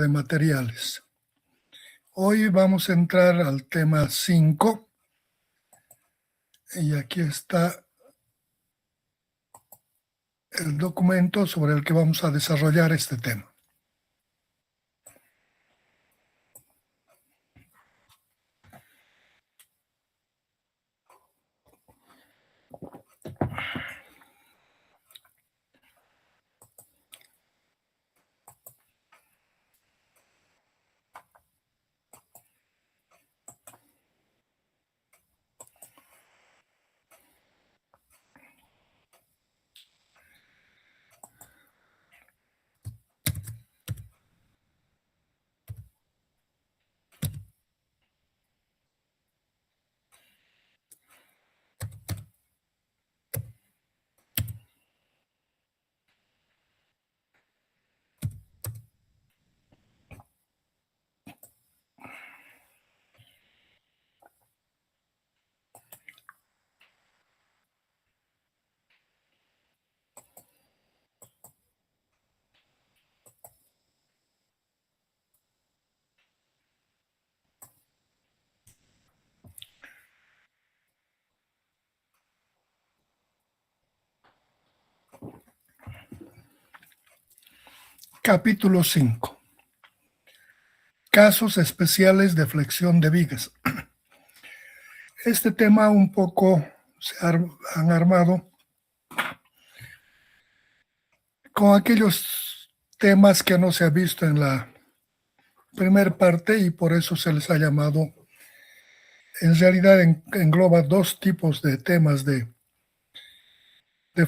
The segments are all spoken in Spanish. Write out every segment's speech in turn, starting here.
de materiales. Hoy vamos a entrar al tema 5 y aquí está el documento sobre el que vamos a desarrollar este tema. Capítulo 5. Casos especiales de flexión de vigas. Este tema un poco se han armado con aquellos temas que no se ha visto en la primera parte y por eso se les ha llamado, en realidad engloba dos tipos de temas de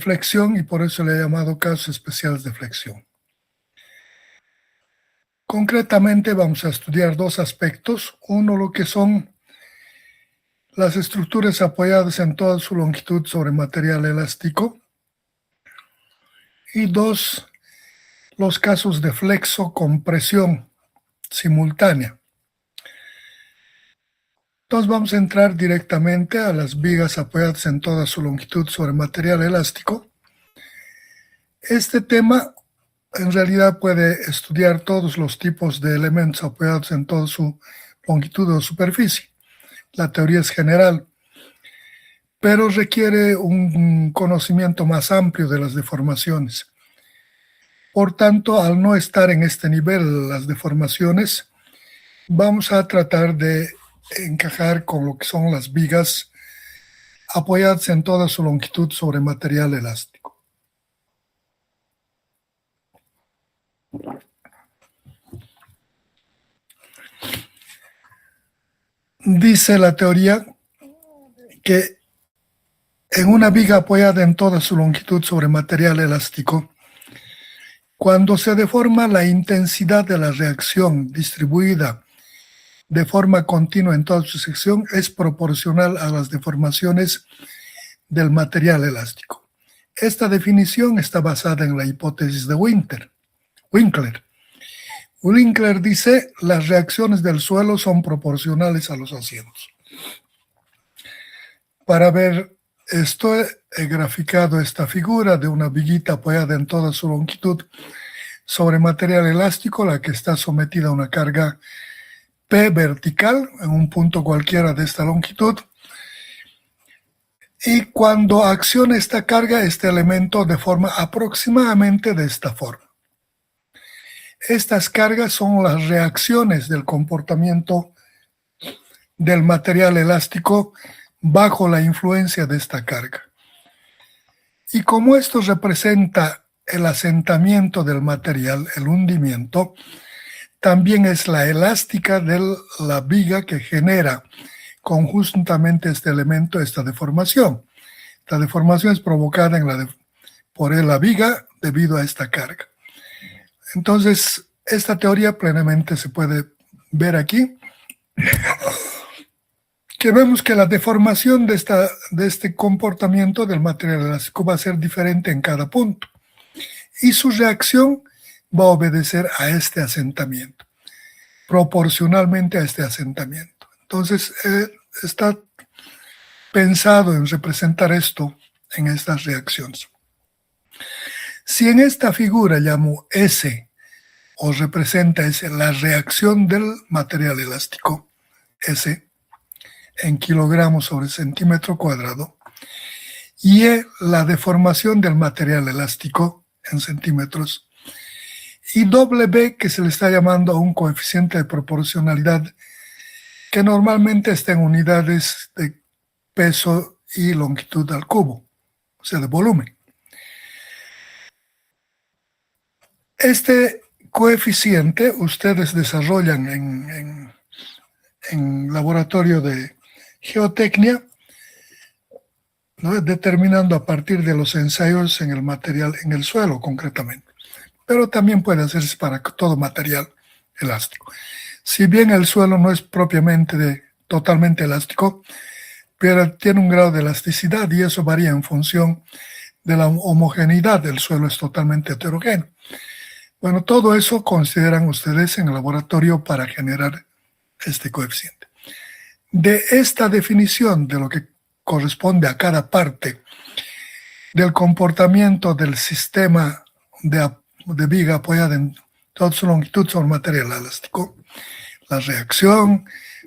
flexión y por eso le he llamado casos especiales de flexión. Concretamente vamos a estudiar dos aspectos. Uno, lo que son las estructuras apoyadas en toda su longitud sobre material elástico. Y dos, los casos de flexo-compresión simultánea. Entonces vamos a entrar directamente a las vigas apoyadas en toda su longitud sobre material elástico. Este tema en realidad puede estudiar todos los tipos de elementos apoyados en toda su longitud o superficie. La teoría es general, pero requiere un conocimiento más amplio de las deformaciones. Por tanto, al no estar en este nivel las deformaciones, vamos a tratar de encajar con lo que son las vigas apoyadas en toda su longitud sobre material elástico. Dice la teoría que en una viga apoyada en toda su longitud sobre material elástico, cuando se deforma, la intensidad de la reacción distribuida de forma continua en toda su sección es proporcional a las deformaciones del material elástico. Esta definición está basada en la hipótesis de Winkler. Winkler dice: las reacciones del suelo son proporcionales a los asientos. Para ver esto, he graficado esta figura de una viguita apoyada en toda su longitud sobre material elástico, la que está sometida a una carga P vertical en un punto cualquiera de esta longitud. Y cuando acciona esta carga, este elemento deforma aproximadamente de esta forma. Estas cargas son las reacciones del comportamiento del material elástico bajo la influencia de esta carga. Y como esto representa el asentamiento del material, el hundimiento, también es la elástica de la viga que genera conjuntamente este elemento, esta deformación. La deformación es provocada por la viga debido a esta carga. Entonces, esta teoría plenamente se puede ver aquí, que vemos que la deformación de este comportamiento del material elástico va a ser diferente en cada punto y su reacción va a obedecer a este asentamiento, proporcionalmente a este asentamiento. Entonces, está pensado en representar esto en estas reacciones. Si en esta figura llamo S o representa es la reacción del material elástico, S, en kilogramos sobre centímetro cuadrado, y E, la deformación del material elástico en centímetros, y W, que se le está llamando a un coeficiente de proporcionalidad que normalmente está en unidades de peso y longitud al cubo, o sea, de volumen. Este coeficiente ustedes desarrollan en laboratorio de geotecnia, ¿no? Determinando a partir de los ensayos en el material, en el suelo concretamente. Pero también puede hacerse para todo material elástico. Si bien el suelo no es propiamente totalmente elástico, pero tiene un grado de elasticidad y eso varía en función de la homogeneidad. El suelo es totalmente heterogéneo. Bueno, todo eso consideran ustedes en el laboratorio para generar este coeficiente. De esta definición de lo que corresponde a cada parte del comportamiento del sistema de viga apoyada en toda su longitud sobre material elástico, la reacción,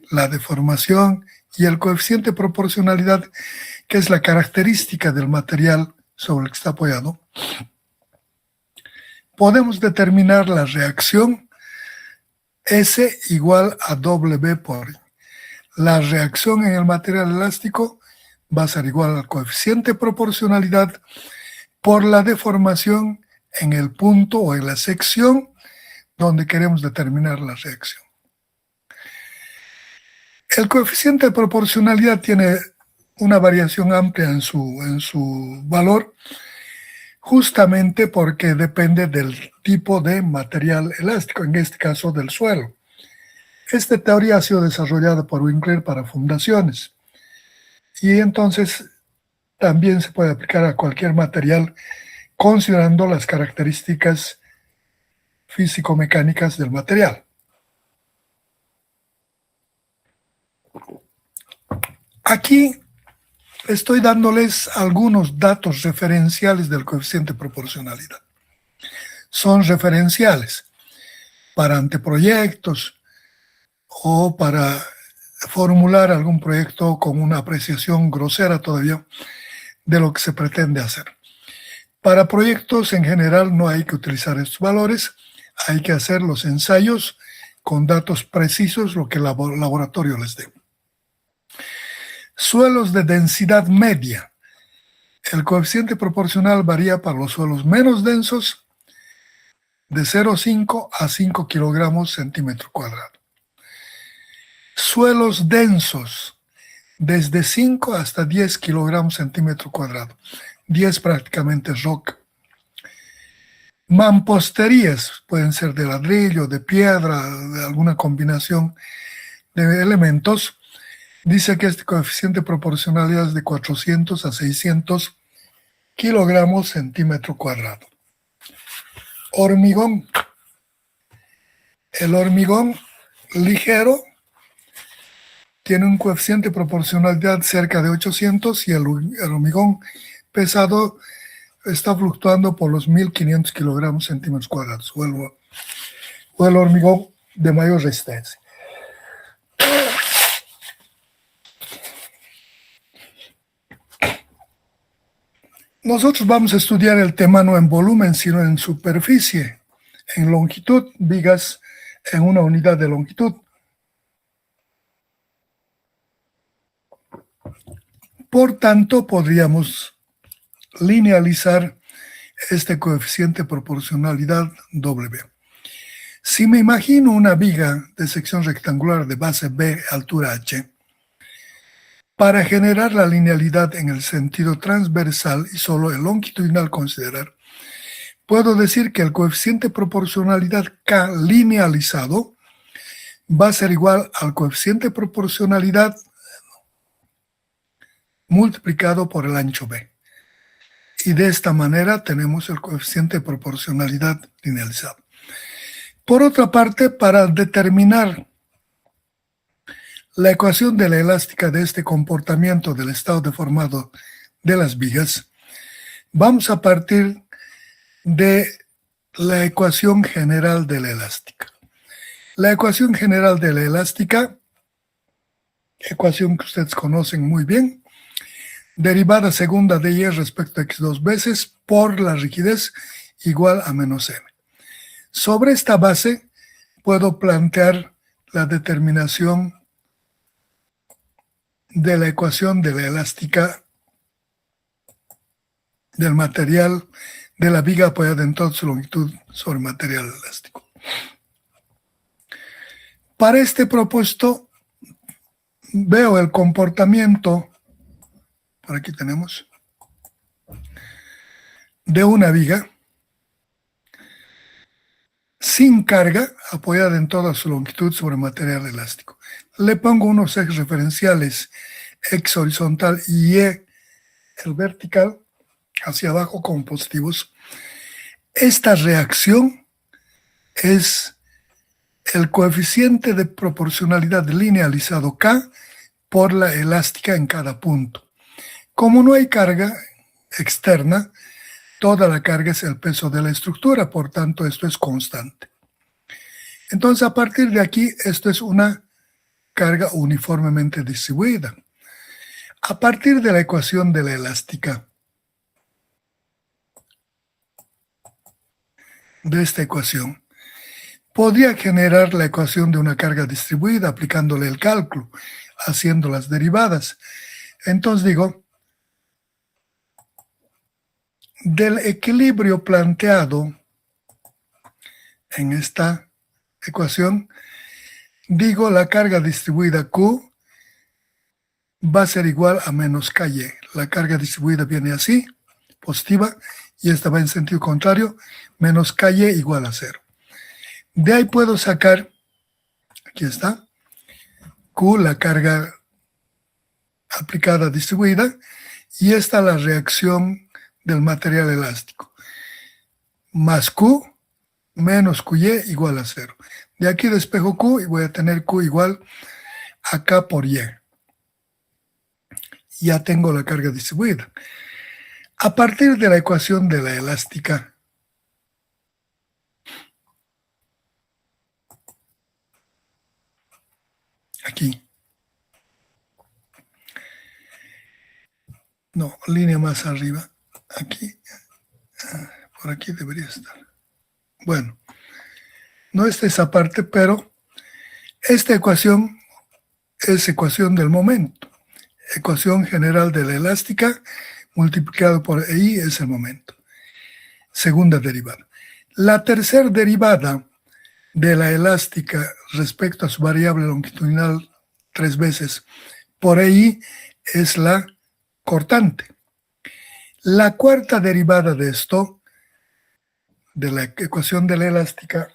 la deformación y el coeficiente de proporcionalidad, que es la característica del material sobre el que está apoyado, podemos determinar la reacción S igual a W por I. La reacción en el material elástico va a ser igual al coeficiente de proporcionalidad por la deformación en el punto o en la sección donde queremos determinar la reacción. El coeficiente de proporcionalidad tiene una variación amplia en su valor, justamente porque depende del tipo de material elástico, en este caso del suelo. Esta teoría ha sido desarrollada por Winkler para fundaciones y entonces también se puede aplicar a cualquier material considerando las características físico-mecánicas del material. Aquí estoy dándoles algunos datos referenciales del coeficiente de proporcionalidad. Son referenciales para anteproyectos o para formular algún proyecto con una apreciación grosera todavía de lo que se pretende hacer. Para proyectos en general no hay que utilizar estos valores, hay que hacer los ensayos con datos precisos, lo que el laboratorio les dé. Suelos de densidad media. El coeficiente proporcional varía para los suelos menos densos de 0,5 a 5 kilogramos centímetro cuadrado. Suelos densos desde 5 hasta 10 kilogramos centímetro cuadrado. 10 prácticamente es roca. Mamposterías pueden ser de ladrillo, de piedra, de alguna combinación de elementos. Dice que este coeficiente de proporcionalidad es de 400 a 600 kilogramos centímetro cuadrado. Hormigón. El hormigón ligero tiene un coeficiente de proporcionalidad cerca de 800 y el hormigón pesado está fluctuando por los 1500 kilogramos centímetros cuadrados, o el hormigón de mayor resistencia. Nosotros vamos a estudiar el tema no en volumen, sino en superficie, en longitud, vigas en una unidad de longitud. Por tanto, podríamos linealizar este coeficiente de proporcionalidad W. Si me imagino una viga de sección rectangular de base B, altura H, para generar la linealidad en el sentido transversal y solo el longitudinal considerar, puedo decir que el coeficiente de proporcionalidad K linealizado va a ser igual al coeficiente de proporcionalidad multiplicado por el ancho B. Y de esta manera tenemos el coeficiente de proporcionalidad linealizado. Por otra parte, para determinar la ecuación de la elástica de este comportamiento del estado deformado de las vigas, vamos a partir de la ecuación general de la elástica. La ecuación general de la elástica, ecuación que ustedes conocen muy bien, derivada segunda de y respecto a x dos veces por la rigidez igual a menos m. Sobre esta base puedo plantear la determinación de la ecuación de la elástica del material de la viga apoyada en toda su longitud sobre material elástico. Para este propósito veo el comportamiento, por aquí tenemos, de una viga sin carga apoyada en toda su longitud sobre material elástico. Le pongo unos ejes referenciales, x horizontal y y el vertical, hacia abajo como positivos. Esta reacción es el coeficiente de proporcionalidad linealizado K por la elástica en cada punto. Como no hay carga externa, toda la carga es el peso de la estructura, por tanto esto es constante. Entonces a partir de aquí esto es una carga uniformemente distribuida. A partir de la ecuación de la elástica, de esta ecuación, podría generar la ecuación de una carga distribuida aplicándole el cálculo, haciendo las derivadas. Entonces digo, del equilibrio planteado en esta ecuación, digo la carga distribuida Q va a ser igual a menos KY. La carga distribuida viene así, positiva, y esta va en sentido contrario, menos KY igual a 0. De ahí puedo sacar, aquí está, Q, la carga aplicada distribuida, y esta la reacción del material elástico. Más Q menos QY igual a 0. De aquí despejo Q y voy a tener Q igual a K por Y. Ya tengo la carga distribuida. A partir de la ecuación de la elástica, aquí, no, línea más arriba, aquí, por aquí debería estar. Bueno, no está esa parte, pero esta ecuación es ecuación del momento. Ecuación general de la elástica multiplicado por EI es el momento. Segunda derivada. La tercera derivada de la elástica respecto a su variable longitudinal 3 veces por EI es la cortante. La cuarta derivada de esto, de la ecuación de la elástica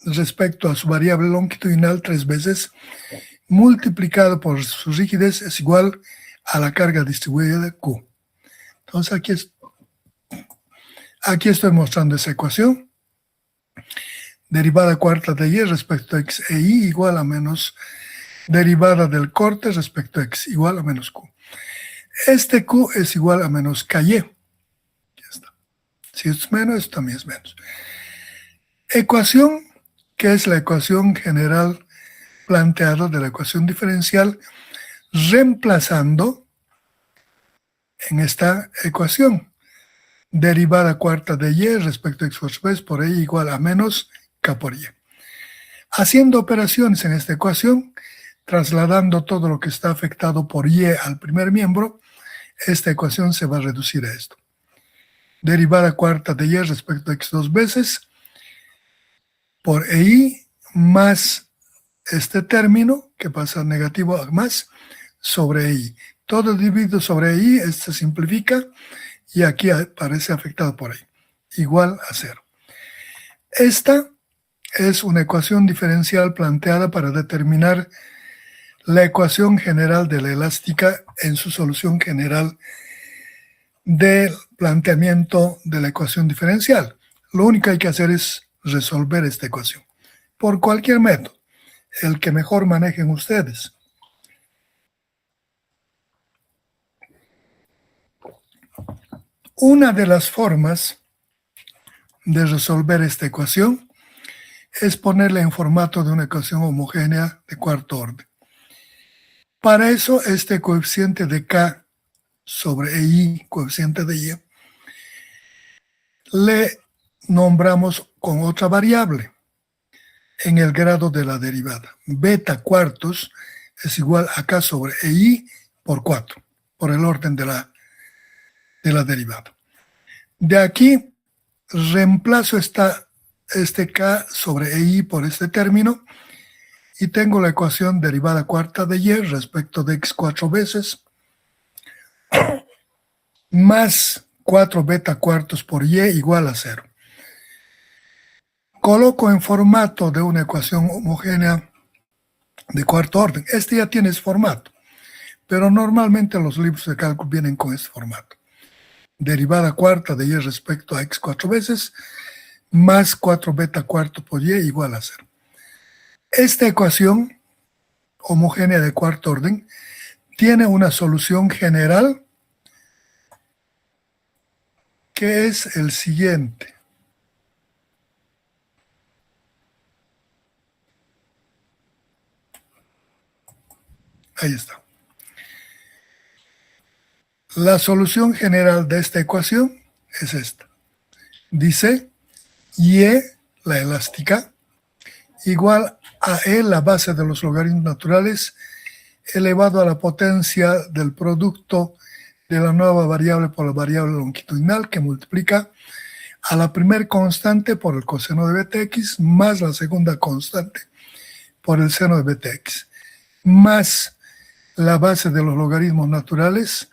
respecto a su variable longitudinal 3 veces, multiplicado por su rigidez es igual a la carga distribuida de Q. Entonces aquí estoy mostrando esa ecuación. Derivada cuarta de y respecto a x e y igual a menos derivada del corte respecto a x igual a menos q. Este q es igual a menos ky. Ya está. Si es menos, esto también es menos. Ecuación, que es la ecuación general planteada de la ecuación diferencial, reemplazando en esta ecuación derivada cuarta de y respecto a x por y igual a menos k por y. Haciendo operaciones en esta ecuación, trasladando todo lo que está afectado por y al primer miembro, esta ecuación se va a reducir a esto. Derivada cuarta de y respecto a x dos veces por y más este término, que pasa negativo a más, sobre y. Todo dividido sobre y, se simplifica y aquí aparece afectado por y, igual a 0. Esta es una ecuación diferencial planteada para determinar la ecuación general de la elástica en su solución general del planteamiento de la ecuación diferencial. Lo único que hay que hacer es resolver esta ecuación por cualquier método, el que mejor manejen ustedes. Una de las formas de resolver esta ecuación es ponerla en formato de una ecuación homogénea de cuarto orden. Para eso, este coeficiente de K sobre I, coeficiente de Y, le nombramos con otra variable en el grado de la derivada. Beta cuartos es igual a K sobre I por 4, por el orden de la derivada. De aquí reemplazo este K sobre I por este término y tengo la ecuación derivada cuarta de Y respecto de X 4 veces más 4 beta cuartos por Y igual a 0. Coloco en formato de una ecuación homogénea de cuarto orden. Este ya tiene ese formato, pero normalmente los libros de cálculo vienen con este formato. Derivada cuarta de Y respecto a X 4 veces más 4 beta cuarto por Y igual a 0. Esta ecuación homogénea de cuarto orden tiene una solución general que es el siguiente. Ahí está. La solución general de esta ecuación es esta. Dice Y, la elástica, igual a E, la base de los logaritmos naturales, elevado a la potencia del producto de la nueva variable por la variable longitudinal, que multiplica a la primer constante por el coseno de beta x, más la segunda constante por el seno de beta x, más la base de los logaritmos naturales,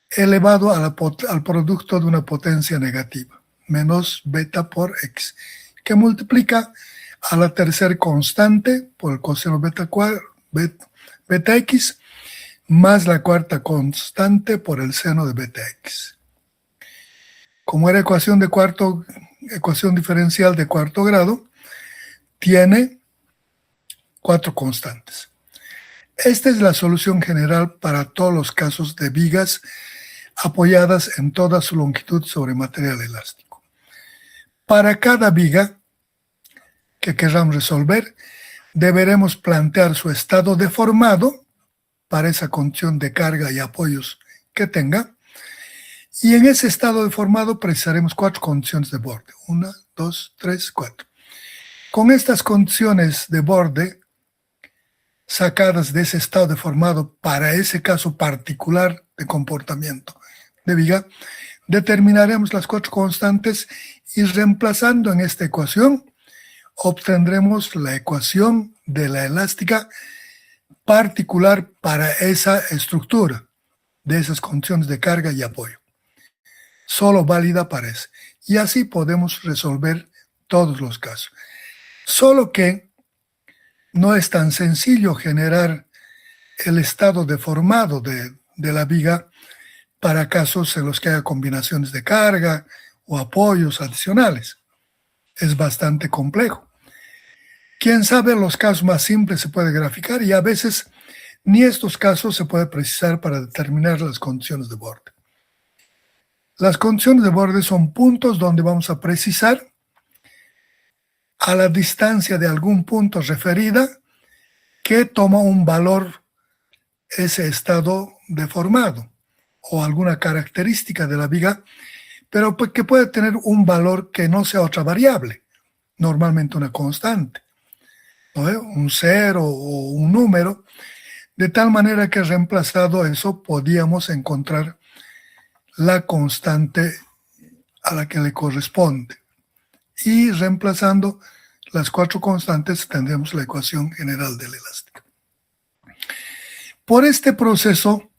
elevado al producto de una potencia negativa, menos beta por x, que multiplica a la tercera constante por el coseno beta x, más la cuarta constante por el seno de beta x. Como era ecuación diferencial de cuarto grado, tiene 4 constantes. Esta es la solución general para todos los casos de vigas apoyadas en toda su longitud sobre material elástico. Para cada viga que queramos resolver, deberemos plantear su estado deformado para esa condición de carga y apoyos que tenga. Y en ese estado deformado precisaremos 4 condiciones de borde. 1, 2, 3, 4. Con estas condiciones de borde sacadas de ese estado deformado para ese caso particular de comportamiento de viga, determinaremos las 4 constantes y reemplazando en esta ecuación obtendremos la ecuación de la elástica particular para esa estructura de esas condiciones de carga y apoyo. Solo válida para ese. Y así podemos resolver todos los casos. Solo que no es tan sencillo generar el estado deformado de la viga para casos en los que haya combinaciones de carga o apoyos adicionales. Es bastante complejo. Quien sabe, los casos más simples se puede graficar y a veces ni estos casos se puede precisar para determinar las condiciones de borde. Las condiciones de borde son puntos donde vamos a precisar a la distancia de algún punto referida que toma un valor ese estado deformado o alguna característica de la viga, pero que puede tener un valor que no sea otra variable, normalmente una constante, ¿no? Un 0 o un número, de tal manera que reemplazado eso podíamos encontrar la constante a la que le corresponde. Y reemplazando las 4 constantes tendremos la ecuación general de la elástica. Por este proceso,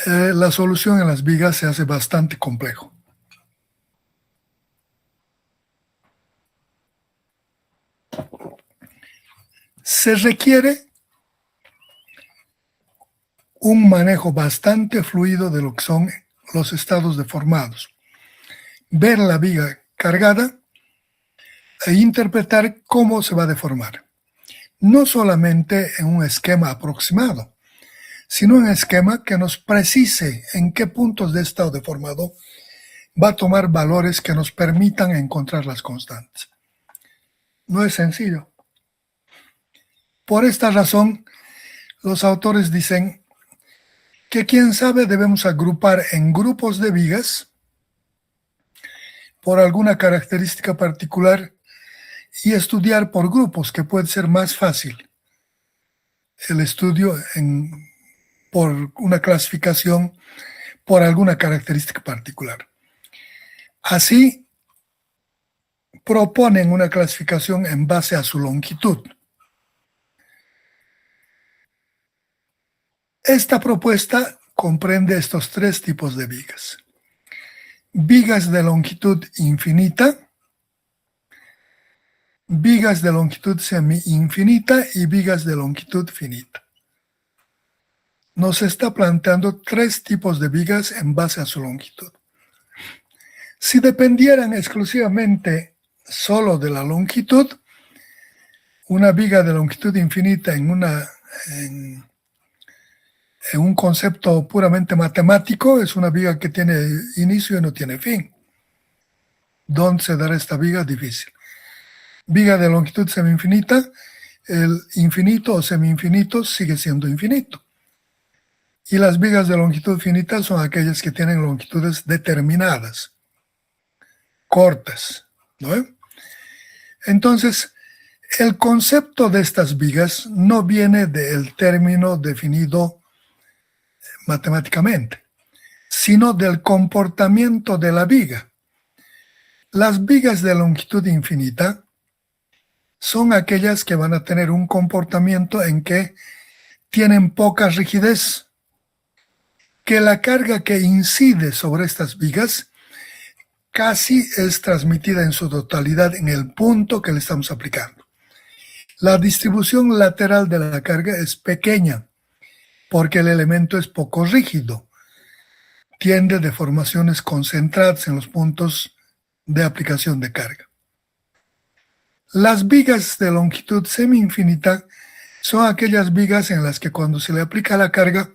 la solución en las vigas se hace bastante complejo. Se requiere un manejo bastante fluido de lo que son los estados deformados. Ver la viga cargada e interpretar cómo se va a deformar. No solamente en un esquema aproximado, sino en un esquema que nos precise en qué puntos de estado deformado va a tomar valores que nos permitan encontrar las constantes. No es sencillo. Por esta razón, los autores dicen que quién sabe debemos agrupar en grupos de vigas por alguna característica particular y estudiar por grupos, que puede ser más fácil el estudio por una clasificación por alguna característica particular. Así, proponen una clasificación en base a su longitud. Esta propuesta comprende estos tres tipos de vigas: vigas de longitud infinita, vigas de longitud semi-infinita y vigas de longitud finita. Nos está planteando tres tipos de vigas en base a su longitud. Si dependieran exclusivamente solo de la longitud, una viga de longitud infinita en un concepto puramente matemático es una viga que tiene inicio y no tiene fin. ¿Dónde se dará esta viga? Difícil. Viga de longitud semi-infinita, el infinito o semi-infinito sigue siendo infinito. Y las vigas de longitud finita son aquellas que tienen longitudes determinadas, cortas, ¿no? Entonces, el concepto de estas vigas no viene del término definido matemáticamente, sino del comportamiento de la viga. Las vigas de longitud infinita son aquellas que van a tener un comportamiento en que tienen poca rigidez, que la carga que incide sobre estas vigas casi es transmitida en su totalidad en el punto que le estamos aplicando. La distribución lateral de la carga es pequeña porque el elemento es poco rígido. Tiende deformaciones concentradas en los puntos de aplicación de carga. Las vigas de longitud semi-infinita son aquellas vigas en las que cuando se le aplica la carga,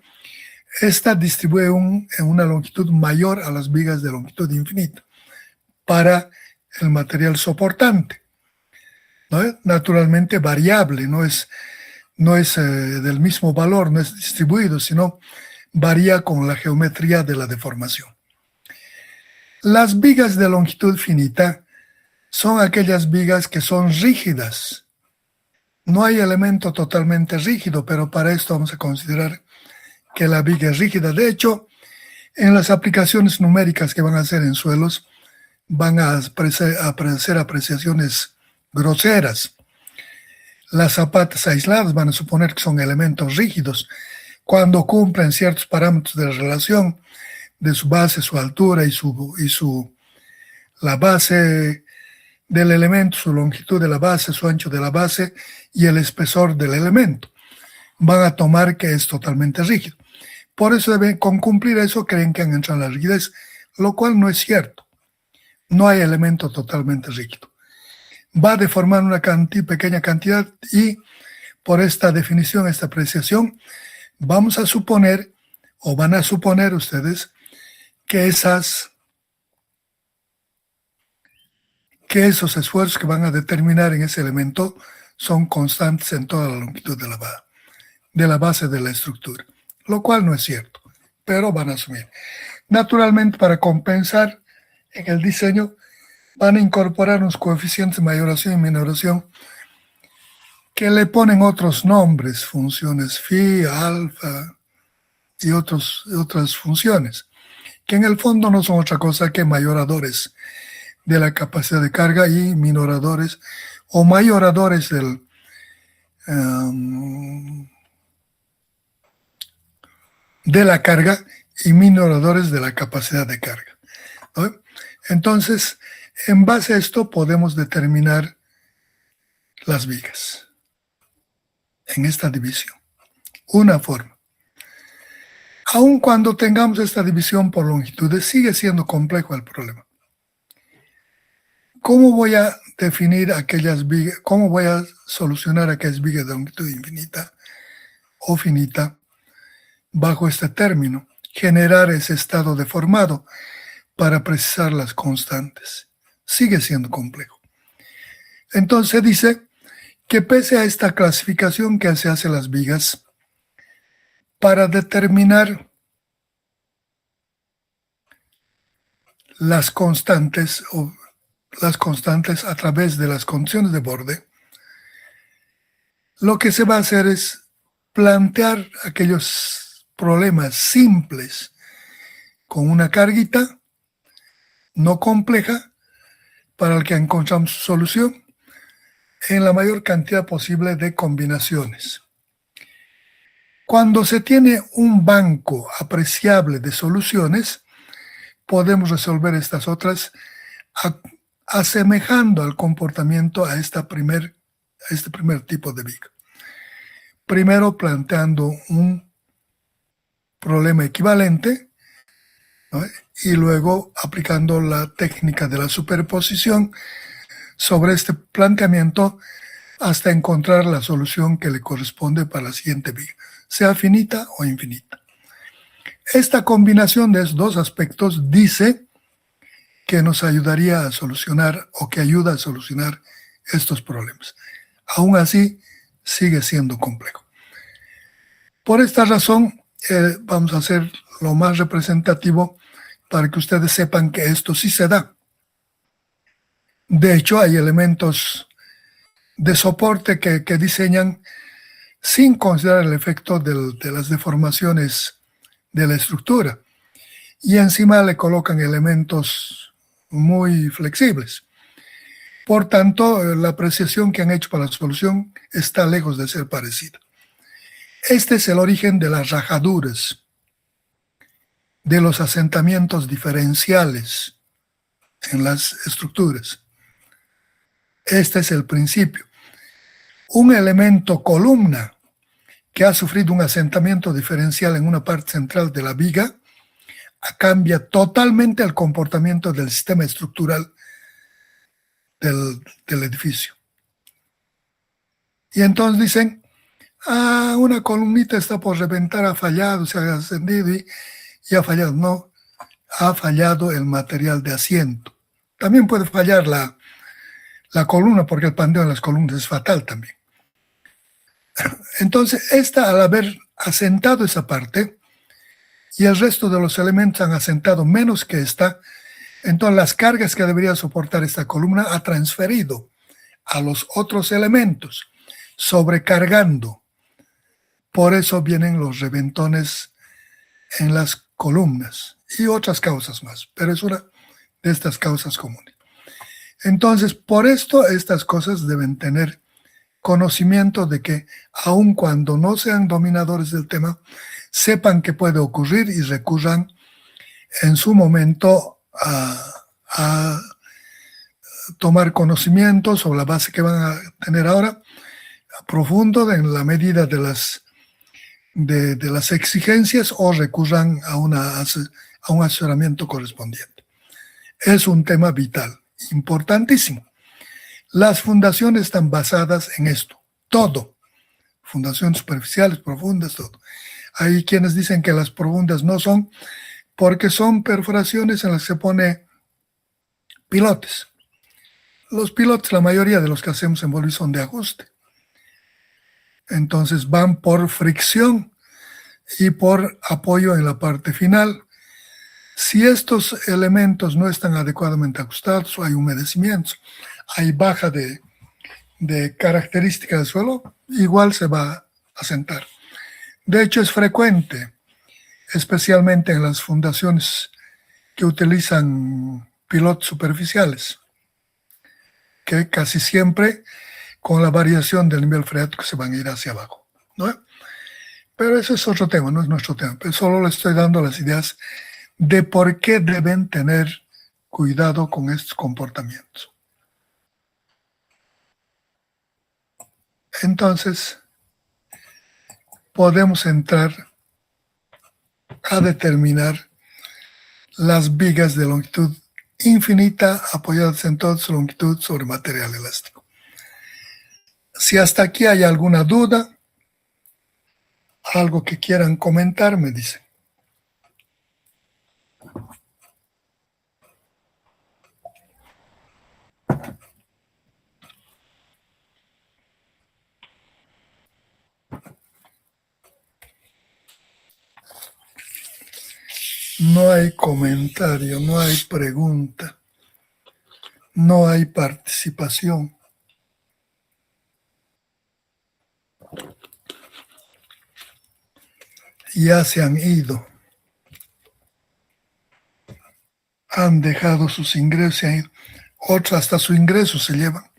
esta distribuye en una longitud mayor a las vigas de longitud infinita para el material soportante, ¿no? Naturalmente variable, no es del mismo valor, no es distribuido, sino varía con la geometría de la deformación. Las vigas de longitud finita son aquellas vigas que son rígidas. No hay elemento totalmente rígido, pero para esto vamos a considerar que la viga es rígida. De hecho, en las aplicaciones numéricas que van a hacer en suelos, van a aparecer apreciaciones groseras. Las zapatas aisladas van a suponer que son elementos rígidos cuando cumplen ciertos parámetros de relación de su base, su altura la base del elemento, su longitud de la base, su ancho de la base y el espesor del elemento. Van a tomar que es totalmente rígido. Por eso con cumplir eso creen que han entrado en la rigidez, lo cual no es cierto. No hay elemento totalmente rígido. Va a deformar una pequeña cantidad y por esta definición, esta apreciación, vamos a suponer, o van a suponer ustedes, que esos esfuerzos que van a determinar en ese elemento son constantes en toda la longitud de la base de la estructura, lo cual no es cierto, pero van a asumir. Naturalmente, para compensar en el diseño, van a incorporar unos coeficientes de mayoración y minoración que le ponen otros nombres, funciones phi, alfa y otras funciones, que en el fondo no son otra cosa que mayoradores de la capacidad de carga y minoradores o mayoradores de la carga y minoradores de la capacidad de carga, ¿no? Entonces, en base a esto podemos determinar las vigas en esta división. Una forma. Aun cuando tengamos esta división por longitudes, sigue siendo complejo el problema. ¿Cómo voy a definir aquellas vigas? ¿Cómo voy a solucionar aquellas vigas de longitud infinita o finita bajo este término? Generar ese estado deformado para precisar las constantes. Sigue siendo complejo. Entonces dice que pese a esta clasificación que se hace las vigas, para determinar las constantes a través de las condiciones de borde, lo que se va a hacer es plantear aquellos problemas simples con una carguita no compleja para el que encontramos solución en la mayor cantidad posible de combinaciones. Cuando se tiene un banco apreciable de soluciones, podemos resolver estas otras asemejando al comportamiento a este primer tipo de viga. Primero planteando un problema equivalente, ¿no?, y luego aplicando la técnica de la superposición sobre este planteamiento hasta encontrar la solución que le corresponde para la siguiente viga, sea finita o infinita. Esta combinación de estos dos aspectos dice que nos ayudaría a solucionar o que ayuda a solucionar estos problemas. Aún así, sigue siendo complejo. Por esta razón, vamos a hacer lo más representativo para que ustedes sepan que esto sí se da. De hecho, hay elementos de soporte que diseñan sin considerar el efecto de las deformaciones de la estructura. Y encima le colocan elementos muy flexibles. Por tanto, la apreciación que han hecho para la solución está lejos de ser parecida. Este es el origen de las rajaduras, de los asentamientos diferenciales en las estructuras. Este es el principio. Un elemento columna que ha sufrido un asentamiento diferencial en una parte central de la viga cambia totalmente el comportamiento del sistema estructural del edificio. Y entonces dicen, una columnita está por reventar, ha fallado, se ha ascendido y ha fallado. No, ha fallado el material de asiento. También puede fallar la columna, porque el pandeo en las columnas es fatal también. Entonces, al haber asentado esa parte y el resto de los elementos han asentado menos que esta, entonces las cargas que debería soportar esta columna ha transferido a los otros elementos, sobrecargando. Por eso vienen los reventones en las columnas y otras causas más, pero es una de estas causas comunes. Entonces, por esto estas cosas deben tener conocimiento de que, aun cuando no sean dominadores del tema, sepan que puede ocurrir y recurran en su momento a tomar conocimiento sobre la base que van a tener ahora, profundo en la medida de las exigencias, o recurran a un asesoramiento correspondiente. Es un tema vital, importantísimo. Las fundaciones están basadas en esto, todo. Fundaciones superficiales, profundas, todo. Hay quienes dicen que las profundas no son, porque son perforaciones en las que se pone pilotes. Los pilotes, la mayoría de los que hacemos en Bolivia, son de ajuste. Entonces van por fricción y por apoyo en la parte final. Si estos elementos no están adecuadamente ajustados, o hay humedecimientos, hay baja de característica del suelo, igual se va a asentar. De hecho, es frecuente, especialmente en las fundaciones que utilizan pilotes superficiales, que casi siempre con la variación del nivel freático se van a ir hacia abajo, ¿no? Pero eso es otro tema, no es nuestro tema. Pero solo le estoy dando las ideas de por qué deben tener cuidado con estos comportamientos. Entonces, podemos entrar a determinar las vigas de longitud infinita apoyadas en toda su longitud sobre material elástico. Si hasta aquí hay alguna duda, algo que quieran comentar, me dicen. No hay comentario, no hay pregunta, no hay participación. Ya se han ido. Han dejado sus ingresos, se han ido. Otros hasta su ingreso se llevan.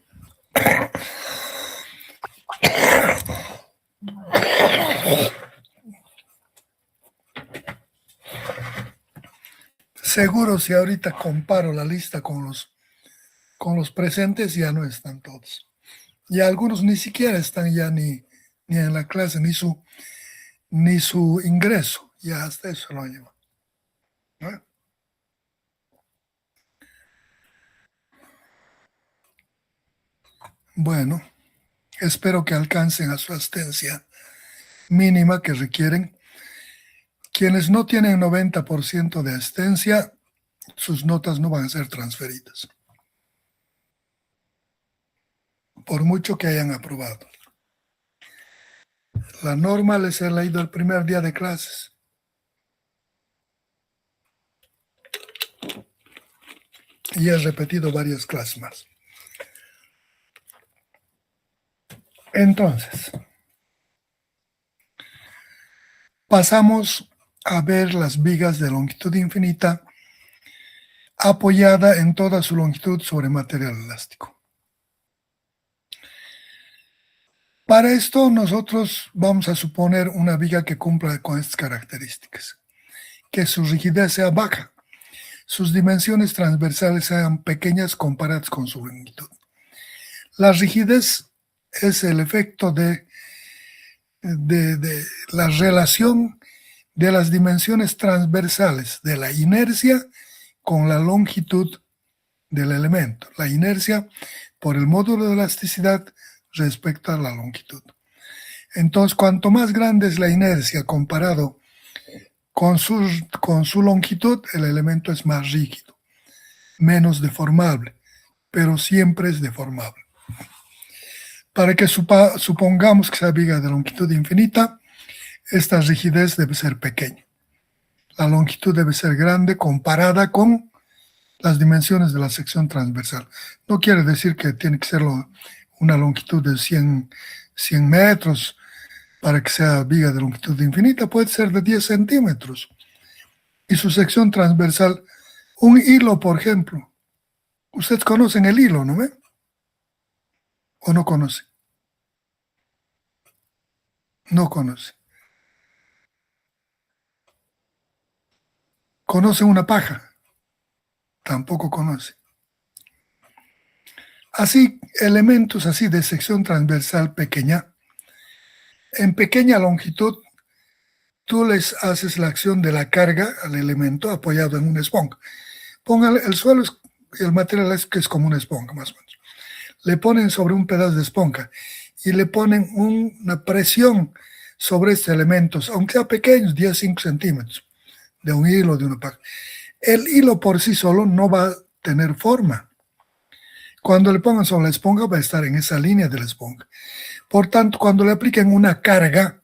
Seguro si ahorita comparo la lista con los presentes, ya no están todos. Y algunos ni siquiera están ya ni en la clase, ni su ingreso. Ya hasta eso lo llevan. ¿No? Bueno, espero que alcancen a su asistencia mínima que requieren. Quienes no tienen 90% de asistencia, sus notas no van a ser transferidas, por mucho que hayan aprobado. La norma les he leído el primer día de clases. Y he repetido varias clases más. Entonces, pasamos a ver las vigas de longitud infinita apoyada en toda su longitud sobre material elástico. Para esto nosotros vamos a suponer una viga que cumpla con estas características, que su rigidez sea baja, sus dimensiones transversales sean pequeñas comparadas con su longitud. La rigidez es el efecto de la relación de las dimensiones transversales de la inercia con la longitud del elemento. La inercia por el módulo de elasticidad respecto a la longitud. Entonces, cuanto más grande es la inercia comparado con su longitud, el elemento es más rígido, menos deformable, pero siempre es deformable. Para que supongamos que sea viga de longitud infinita, esta rigidez debe ser pequeña. La longitud debe ser grande comparada con las dimensiones de la sección transversal. No quiere decir que tiene que ser una longitud de 100 metros para que sea viga de longitud infinita. Puede ser de 10 centímetros. Y su sección transversal, un hilo, por ejemplo. Ustedes conocen el hilo, ¿no ve? ¿O no conocen? No conocen. ¿Conocen una paja? Tampoco conocen. Así, elementos así de sección transversal pequeña, en pequeña longitud, tú les haces la acción de la carga al elemento apoyado en una esponja. El suelo, el material es que es como una esponja, más o menos. Le ponen sobre un pedazo de esponja y le ponen una presión sobre estos elementos, aunque sea pequeños, 10, 5 centímetros, de un hilo, de una paja. El hilo por sí solo no va a tener forma. Cuando le pongan sobre la esponja va a estar en esa línea de la esponja. Por tanto, cuando le apliquen una carga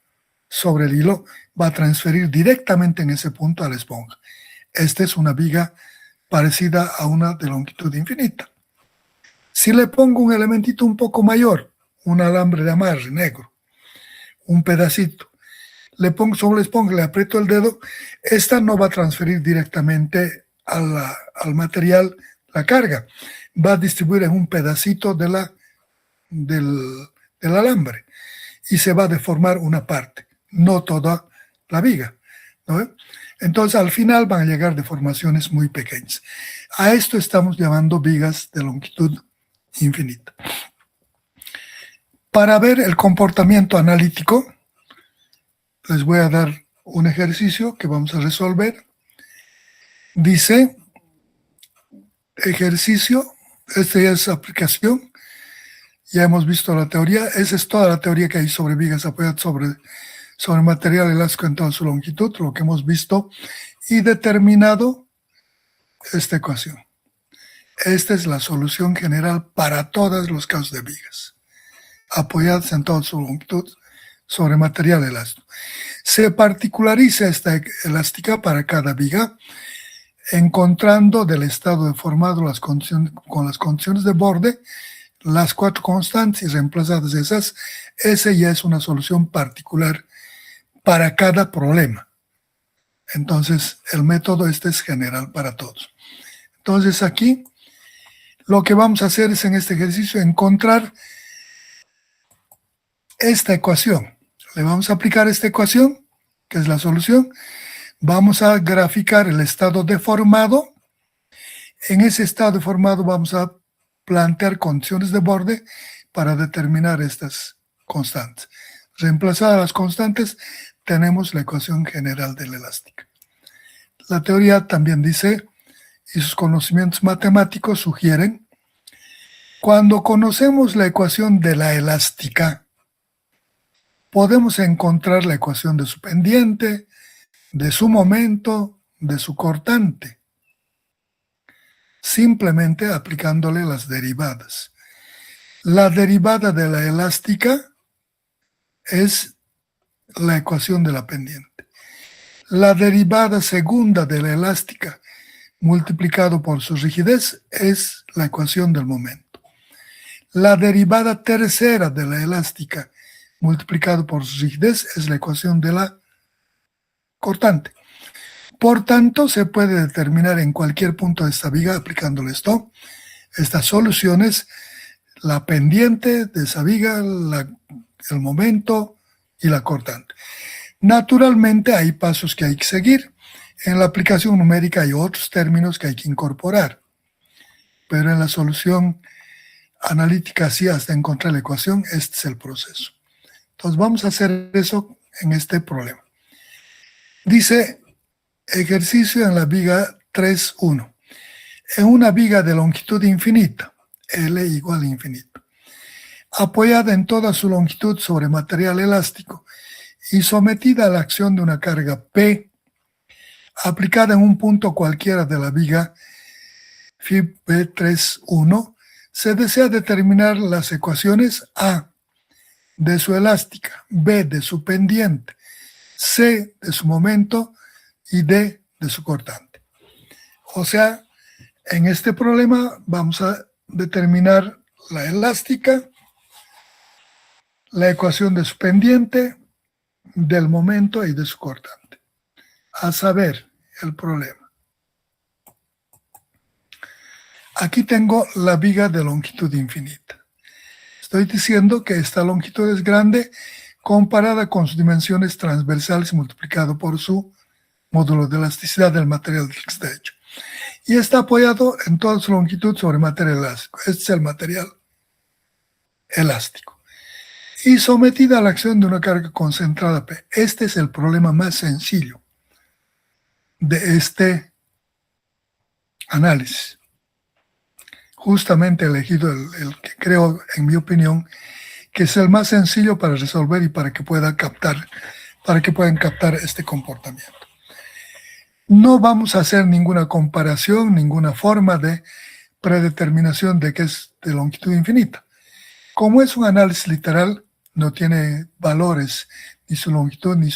sobre el hilo, va a transferir directamente en ese punto a la esponja. Esta es una viga parecida a una de longitud infinita. Si le pongo un elementito un poco mayor, un alambre de amarre negro, un pedacito, le pongo sobre la esponja, le aprieto el dedo, esta no va a transferir directamente al material la carga, va a distribuir en un pedacito del alambre y se va a deformar una parte, no toda la viga, ¿no? Entonces al final van a llegar deformaciones muy pequeñas. A esto estamos llamando vigas de longitud infinita. Para ver el comportamiento analítico, les voy a dar un ejercicio que vamos a resolver. Dice, ejercicio, esta ya es aplicación, ya hemos visto la teoría, esa es toda la teoría que hay sobre vigas apoyadas sobre material elástico en toda su longitud, lo que hemos visto, y determinado esta ecuación. Esta es la solución general para todos los casos de vigas, apoyadas en toda su longitud sobre material elástico. Se particulariza esta elástica para cada viga, encontrando del estado deformado con las condiciones de borde, las 4 constantes y reemplazadas esas. Esa ya es una solución particular para cada problema. Entonces, el método este es general para todos. Entonces, aquí lo que vamos a hacer es en este ejercicio encontrar esta ecuación. Le vamos a aplicar esta ecuación, que es la solución. Vamos a graficar el estado deformado. En ese estado deformado vamos a plantear condiciones de borde para determinar estas constantes. Reemplazadas las constantes, tenemos la ecuación general de la elástica. La teoría también dice, y sus conocimientos matemáticos sugieren, cuando conocemos la ecuación de la elástica, podemos encontrar la ecuación de su pendiente, de su momento, de su cortante, simplemente aplicándole las derivadas. La derivada de la elástica es la ecuación de la pendiente. La derivada segunda de la elástica multiplicado por su rigidez es la ecuación del momento. La derivada tercera de la elástica multiplicado por su rigidez es la ecuación de la cortante. Por tanto, se puede determinar en cualquier punto de esta viga aplicándole estas soluciones, la pendiente de esa viga, el momento y la cortante. Naturalmente hay pasos que hay que seguir. En la aplicación numérica hay otros términos que hay que incorporar, pero en la solución analítica, así hasta encontrar la ecuación, este es el proceso. Entonces vamos a hacer eso en este problema. Dice, ejercicio en la viga 3.1. En una viga de longitud infinita, L igual a infinito, apoyada en toda su longitud sobre material elástico y sometida a la acción de una carga P, aplicada en un punto cualquiera de la viga Fib B3.1, se desea determinar las ecuaciones A de su elástica, B de su pendiente, C de su momento y D de su cortante. O sea, en este problema vamos a determinar la elástica, la ecuación de su pendiente, del momento y de su cortante. A saber, el problema. Aquí tengo la viga de longitud infinita. Estoy diciendo que esta longitud es grande comparada con sus dimensiones transversales multiplicado por su módulo de elasticidad del material del que está hecho. Y está apoyado en toda su longitud sobre material elástico. Este es el material elástico. Y sometida a la acción de una carga concentrada P. Este es el problema más sencillo de este análisis. Justamente he elegido el que creo, en mi opinión, que es el más sencillo para resolver y para que puedan captar este comportamiento. No vamos a hacer ninguna comparación, ninguna forma de predeterminación de que es de longitud infinita. Como es un análisis literal, no tiene valores, ni su longitud, ni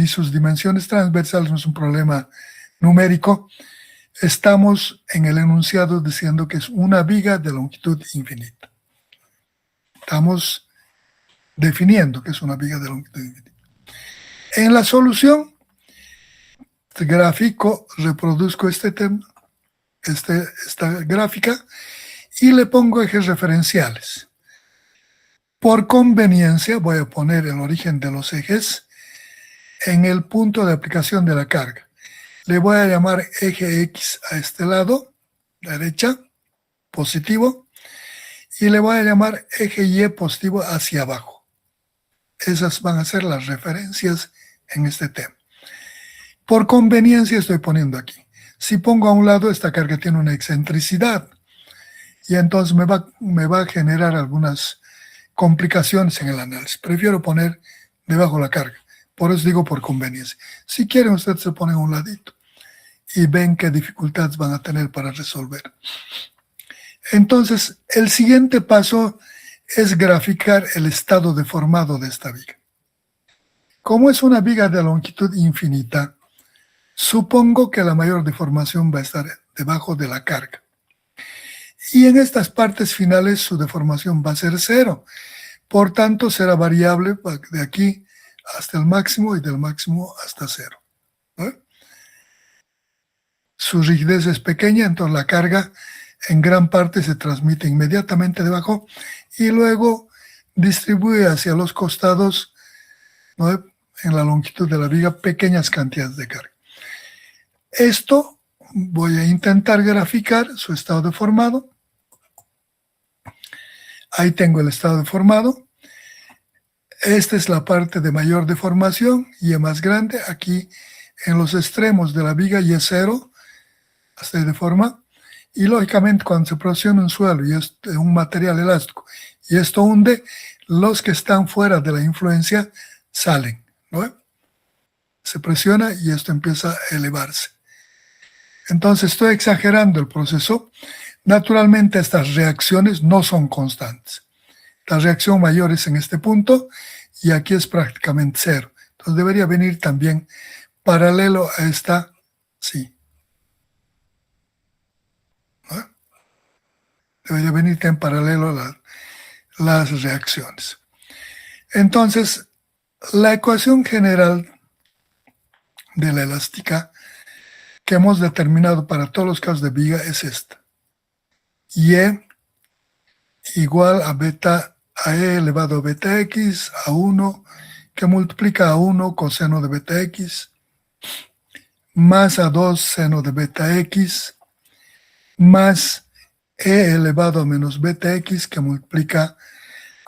sus dimensiones transversales, no es un problema numérico. Estamos en el enunciado diciendo que es una viga de longitud infinita. Estamos definiendo que es una viga de longitud infinita. En la solución, reproduzco esta gráfica y le pongo ejes referenciales. Por conveniencia voy a poner el origen de los ejes en el punto de aplicación de la carga. Le voy a llamar eje X a este lado, derecha, positivo, y le voy a llamar eje Y positivo hacia abajo. Esas van a ser las referencias en este tema. Por conveniencia estoy poniendo aquí. Si pongo a un lado, esta carga tiene una excentricidad y entonces me va a generar algunas complicaciones en el análisis. Prefiero poner debajo la carga. Por eso digo por conveniencia. Si quieren, ustedes se ponen a un ladito y ven qué dificultades van a tener para resolver. Entonces, el siguiente paso es graficar el estado deformado de esta viga. Como es una viga de longitud infinita, supongo que la mayor deformación va a estar debajo de la carga. Y en estas partes finales su deformación va a ser cero. Por tanto, será variable de aquí hasta el máximo y del máximo hasta cero, ¿no? Su rigidez es pequeña, entonces la carga en gran parte se transmite inmediatamente debajo y luego distribuye hacia los costados, ¿no?, en la longitud de la viga, pequeñas cantidades de carga. Esto voy a intentar graficar su estado deformado. Ahí tengo el estado deformado. Esta es la parte de mayor deformación, y es más grande. Aquí en los extremos de la viga y es cero, se deforma. Y lógicamente cuando se presiona un suelo y es un material elástico y esto hunde, los que están fuera de la influencia salen, ¿no? Se presiona y esto empieza a elevarse. Entonces estoy exagerando el proceso. Naturalmente estas reacciones no son constantes. La reacción mayor es en este punto y aquí es prácticamente cero. Entonces debería venir también paralelo a esta, sí, ¿no? Debería venir en paralelo a las reacciones. Entonces, la ecuación general de la elástica que hemos determinado para todos los casos de viga es esta. Y igual a e elevado a beta x a 1, que multiplica a 1 coseno de beta x, más a 2 seno de beta x, más e elevado a menos beta x, que multiplica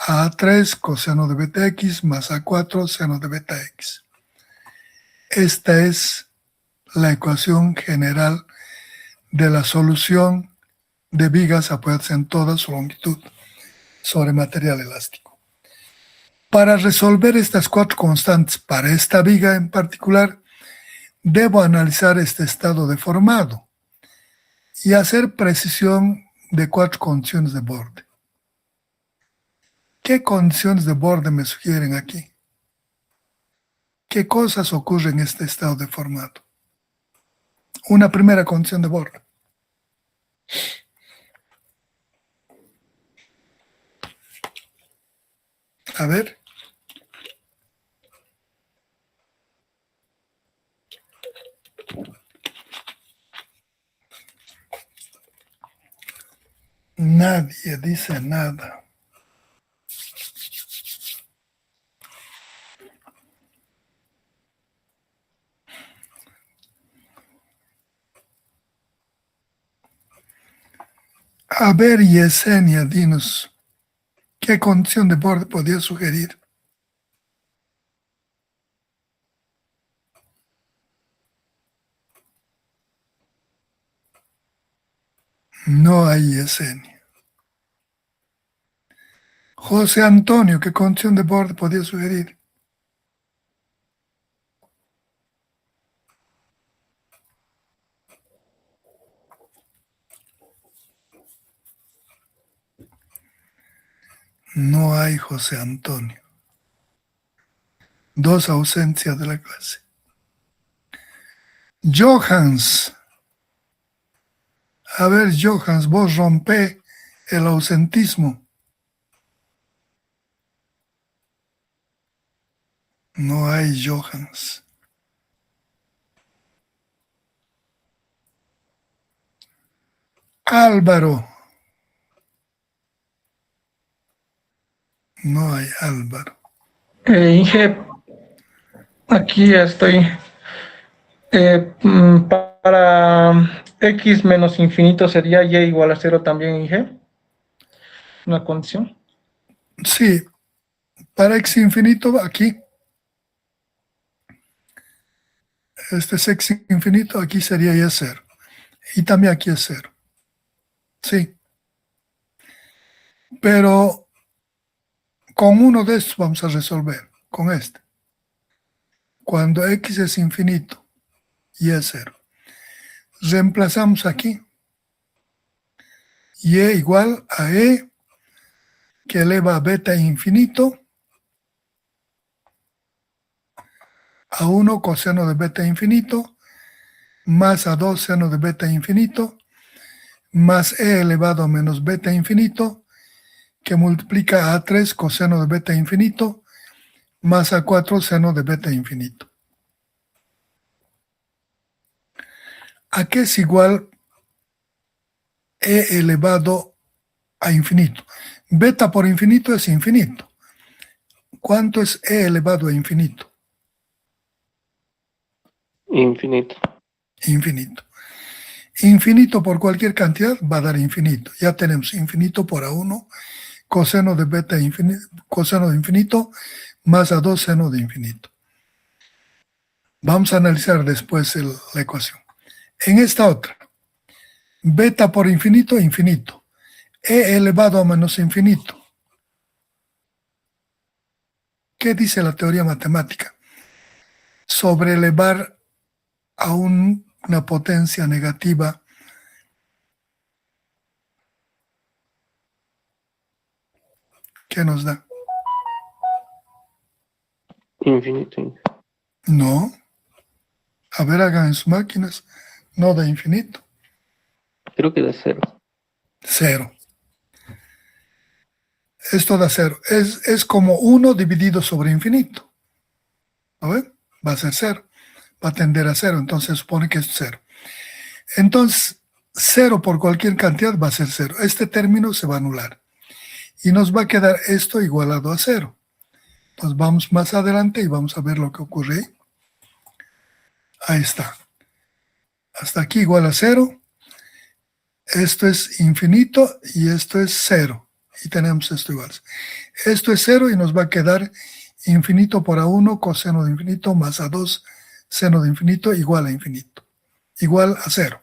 a 3 coseno de beta x, más a 4 seno de beta x. Esta es la ecuación general de la solución de vigas apoyadas en toda su longitud sobre material elástico. Para resolver estas cuatro constantes para esta viga en particular, debo analizar este estado deformado y hacer precisión de cuatro condiciones de borde. ¿Qué condiciones de borde me sugieren aquí? ¿Qué cosas ocurren en este estado deformado? Una primera condición de borde. A ver. Nadie dice nada. A ver, Yesenia, dinos, ¿qué condición de borde podría sugerir? No hay Yesenia. José Antonio, ¿qué condición de borde podría sugerir? No hay José Antonio. Dos ausencias de la clase. Johans. A ver, Johans, vos rompe el ausentismo. No hay Johans. Álvaro. No hay Álvaro. Inge, aquí estoy. Para x menos infinito sería y igual a 0 también, Inge. Una condición. Sí, para x infinito aquí. Este es x infinito, aquí sería y es 0. Y también aquí es 0. Sí. Pero con uno de estos vamos a resolver, con este. Cuando x es infinito y es 0. Reemplazamos aquí. Y igual a e que eleva a beta infinito A1 coseno de beta infinito más A2 seno de beta infinito más e elevado a menos beta infinito que multiplica a A3 coseno de beta infinito más A4 seno de beta infinito. ¿A qué es igual e elevado a infinito? Beta por infinito es infinito. ¿Cuánto es e elevado a infinito? Infinito. Infinito. Infinito por cualquier cantidad va a dar infinito. Ya tenemos infinito por A1, coseno de beta infinito, coseno de infinito, más A2 seno de infinito. Vamos a analizar después la ecuación. En esta otra, beta por infinito, infinito. E elevado a menos infinito. ¿Qué dice la teoría matemática? Sobre elevar a una potencia negativa, ¿qué nos da? Infinito. No. A ver, hagan en sus máquinas. No da infinito. Creo que da 0. Cero. Esto da cero. Es como 1 dividido sobre infinito. ¿Lo ven? Va a ser cero. Va a tender a cero. Entonces supone que es cero. Entonces, cero por cualquier cantidad va a ser cero. Este término se va a anular. Y nos va a quedar esto igualado a cero. Pues vamos más adelante y vamos a ver lo que ocurre ahí. Ahí está. Hasta aquí igual a cero. Esto es infinito y esto es cero. Y tenemos esto igual. Esto es cero y nos va a quedar infinito por A1 coseno de infinito más A2 seno de infinito igual a infinito. Igual a cero.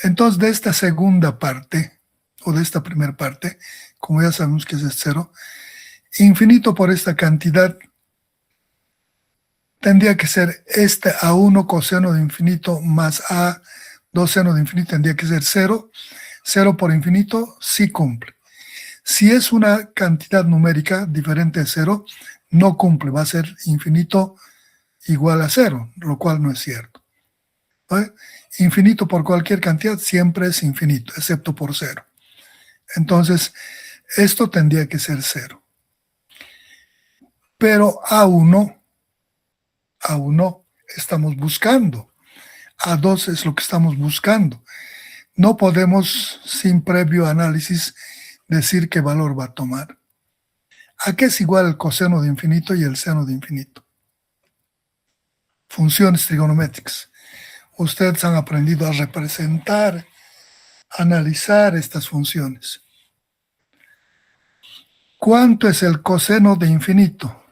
Entonces, de esta segunda parte, o de esta primera parte, como ya sabemos que es cero, infinito por esta cantidad tendría que ser este A1 coseno de infinito más A2 seno de infinito tendría que ser cero. Cero por infinito sí cumple. Si es una cantidad numérica diferente de cero, no cumple, va a ser infinito igual a cero, lo cual no es cierto. ¿Vale? Infinito por cualquier cantidad siempre es infinito, excepto por cero. Entonces, esto tendría que ser cero. Pero A1 estamos buscando. A2 es lo que estamos buscando. No podemos, sin previo análisis, decir qué valor va a tomar. ¿A qué es igual el coseno de infinito y el seno de infinito? Funciones trigonométricas. Ustedes han aprendido a representar, analizar estas funciones. ¿Cuánto es el coseno de infinito?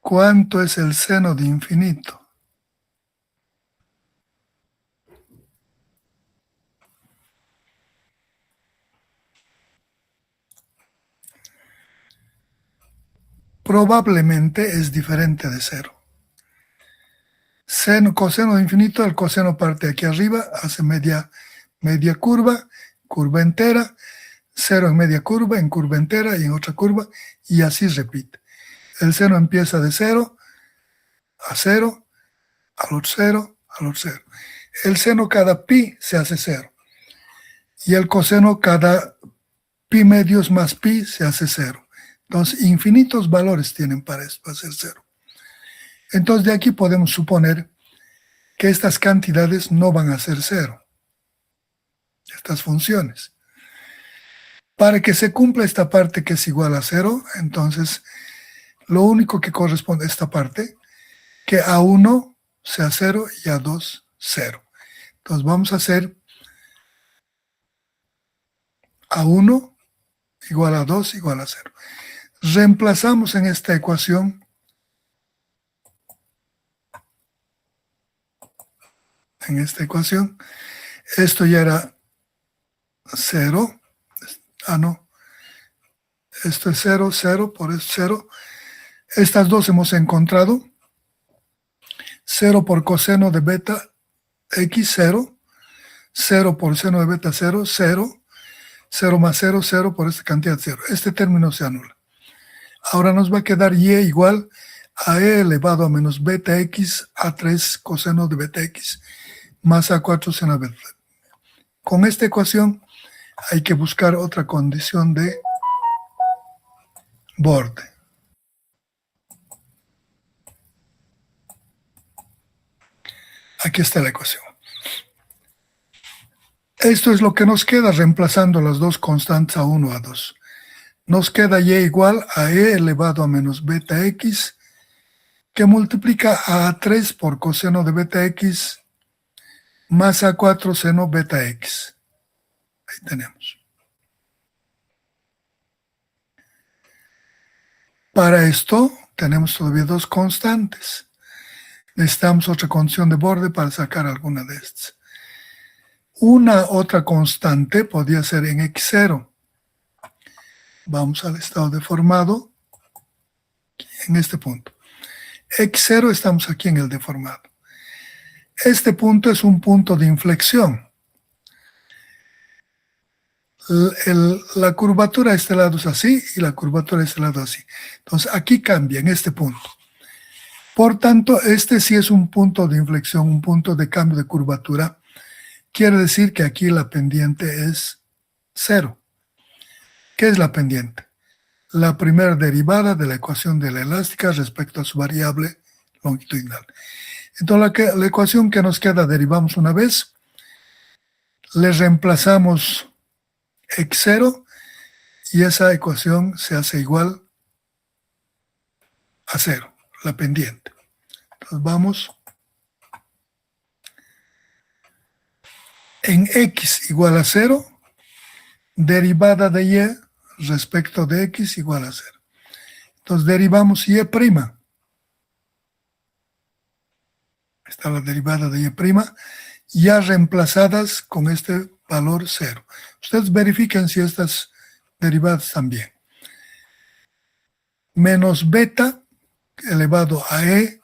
¿Cuánto es el seno de infinito? Probablemente es diferente de cero. Coseno de infinito, el coseno parte aquí arriba, hace media curva, curva entera, cero en curva entera y en otra curva, y así repite. El seno empieza de cero a cero, al otro cero, al otro cero. El seno cada pi se hace cero. Y el coseno cada pi medios más pi se hace cero. Entonces, infinitos valores tienen para ser cero. Entonces, de aquí podemos suponer que estas cantidades no van a ser cero. Estas funciones. Para que se cumpla esta parte que es igual a cero, entonces, lo único que corresponde a esta parte, que A1 sea 0 y A2 0. Entonces vamos a hacer A1 igual a 2 igual a 0. Reemplazamos en esta ecuación esto ya era 0. No. Esto es 0, 0, por eso 0. Estas dos hemos encontrado. 0 por coseno de beta x, 0. 0 por seno de beta 0, 0. 0 más 0, 0 por esta cantidad 0. Este término se anula. Ahora nos va a quedar y igual a e elevado a menos beta x a 3 coseno de beta x más a4 seno de beta. Con esta ecuación hay que buscar otra condición de borde. Aquí está la ecuación. Esto es lo que nos queda reemplazando las dos constantes a 1 a 2. Nos queda y igual a e elevado a menos beta x que multiplica a 3 por coseno de beta x más a4 seno beta x. Ahí tenemos. Para esto tenemos todavía dos constantes. Necesitamos otra condición de borde para sacar alguna de estas. Una otra constante podría ser en x0. Vamos al estado deformado en este punto. X0 estamos aquí en el deformado. Este punto es un punto de inflexión. La curvatura de este lado es así y la curvatura de este lado así. Entonces aquí cambia en este punto. Por tanto, este sí es un punto de inflexión, un punto de cambio de curvatura. Quiere decir que aquí la pendiente es 0. ¿Qué es la pendiente? La primera derivada de la ecuación de la elástica respecto a su variable longitudinal. Entonces la ecuación que nos queda derivamos una vez, le reemplazamos x0 y esa ecuación se hace igual a 0, la pendiente. Entonces vamos en x igual a 0, derivada de y respecto de x igual a 0. Entonces derivamos y'. Está la derivada de y', ya reemplazadas con este valor 0. Ustedes verifiquen si estas derivadas están bien. Menos beta elevado a e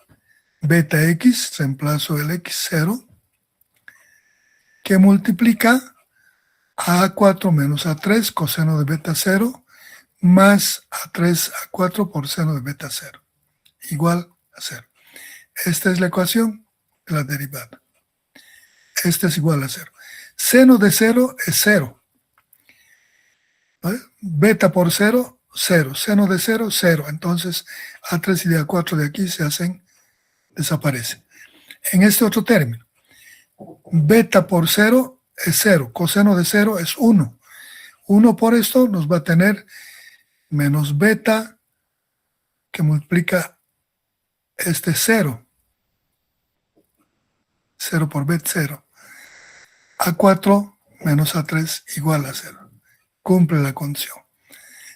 beta x, reemplazo el x0, que multiplica a 4 menos a3 coseno de beta 0 más a3 a4 por seno de beta 0, igual a 0. Esta es la ecuación de la derivada. Esta es igual a 0. Seno de 0 es 0. ¿Vale? Beta por 0, 0. Seno de 0, 0. Entonces, A3 y A4 de aquí se hacen, desaparecen. En este otro término, beta por 0 es 0. Coseno de 0 es 1. 1 por esto nos va a tener menos beta que multiplica este 0. 0 por beta 0. A4 menos A3 igual a 0. Cumple la condición.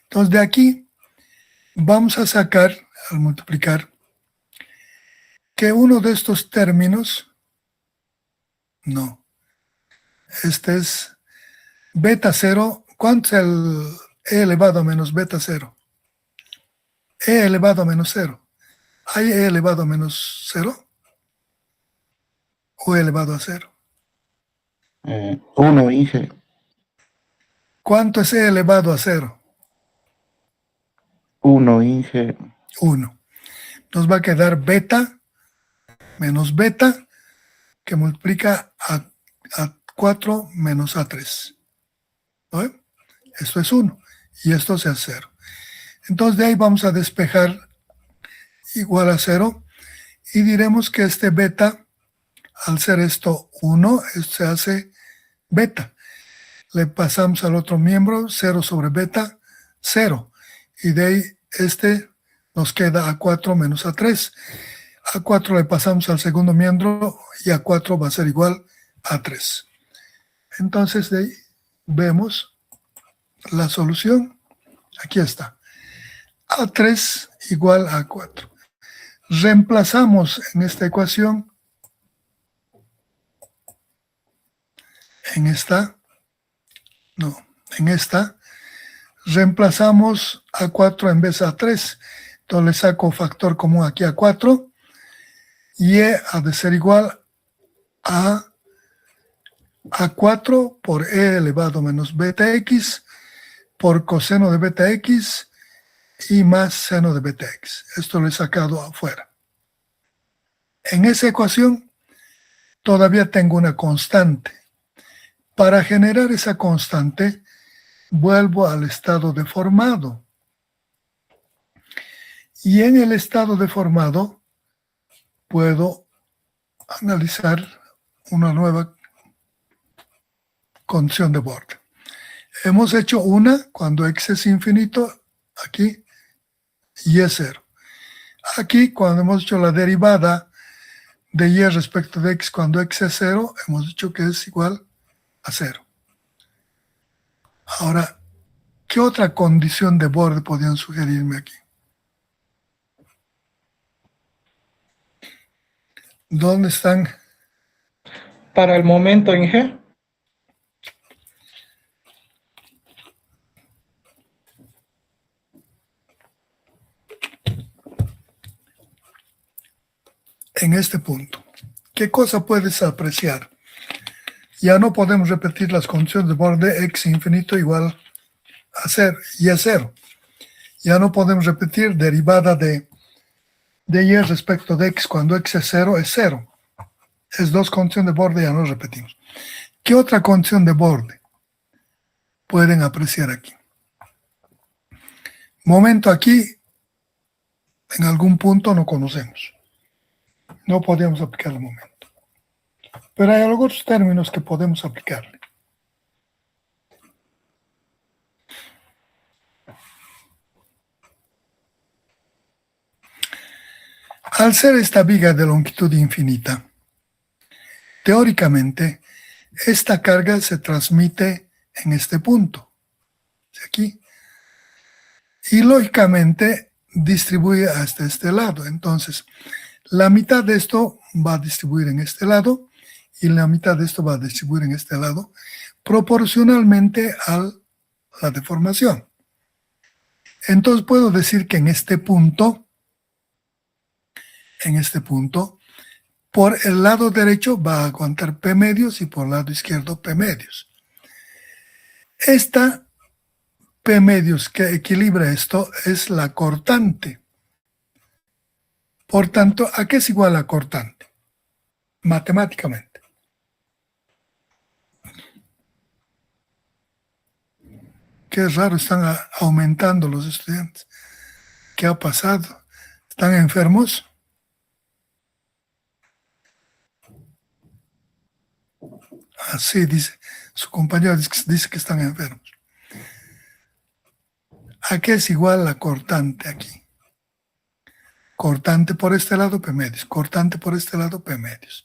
Entonces de aquí vamos a sacar, al multiplicar, que uno de estos términos, no, este es beta 0. ¿Cuánto es el e elevado a menos beta 0? E elevado a menos 0. ¿Hay e elevado a menos 0? ¿O e elevado a 0? 1, Inge. ¿Cuánto es e elevado a 0? 1, Inge. 1. Nos va a quedar beta menos beta que multiplica a 4 menos A3. ¿No? Esto es 1 y esto se hace 0. Entonces de ahí vamos a despejar igual a 0 y diremos que este beta, al ser esto 1, se hace beta. Le pasamos al otro miembro, 0 sobre beta, 0. Y de ahí este nos queda A4 menos A3. A4 le pasamos al segundo miembro y A4 va a ser igual a 3. Entonces de ahí vemos la solución. Aquí está. A3 igual a 4. Reemplazamos en esta ecuación, en esta, reemplazamos a 4 en vez de a 3. Entonces le saco factor común aquí a 4. Y ha de ser igual a 4 por e elevado menos beta x por coseno de beta x y más seno de beta x. Esto lo he sacado afuera. En esa ecuación todavía tengo una constante. Para generar esa constante, vuelvo al estado deformado. Y en el estado deformado puedo analizar una nueva condición de borde. Hemos hecho una cuando x es infinito, aquí, y es 0. Aquí, cuando hemos hecho la derivada de y respecto de x cuando x es 0, hemos dicho que es igual a 0. Ahora, ¿qué otra condición de borde podrían sugerirme aquí? ¿Dónde están? Para el momento en G. En este punto. ¿Qué cosa puedes apreciar? Ya no podemos repetir las condiciones de borde x infinito igual a 0 y a 0. Ya no podemos repetir derivada de y respecto de x cuando x es 0 es 0. Es dos condiciones de borde, ya no repetimos. ¿Qué otra condición de borde pueden apreciar aquí? Momento aquí, en algún punto no conocemos. No podemos aplicar el momento. Pero hay algunos términos que podemos aplicarle. Al ser esta viga de longitud infinita, teóricamente, esta carga se transmite en este punto, aquí, y lógicamente distribuye hasta este lado. Entonces, la mitad de esto va a distribuir en este lado y la mitad de esto va a distribuir en este lado, proporcionalmente a la deformación. Entonces puedo decir que en este punto, por el lado derecho va a aguantar P medios y por el lado izquierdo P medios. Esta P medios que equilibra esto es la cortante. Por tanto, ¿a qué es igual la cortante? Matemáticamente. Qué raro, están aumentando los estudiantes. ¿Qué ha pasado? ¿Están enfermos? Así dice, su compañero dice que están enfermos. ¿A qué es igual la cortante aquí? Cortante por este lado, P medios. Cortante por este lado, P medios.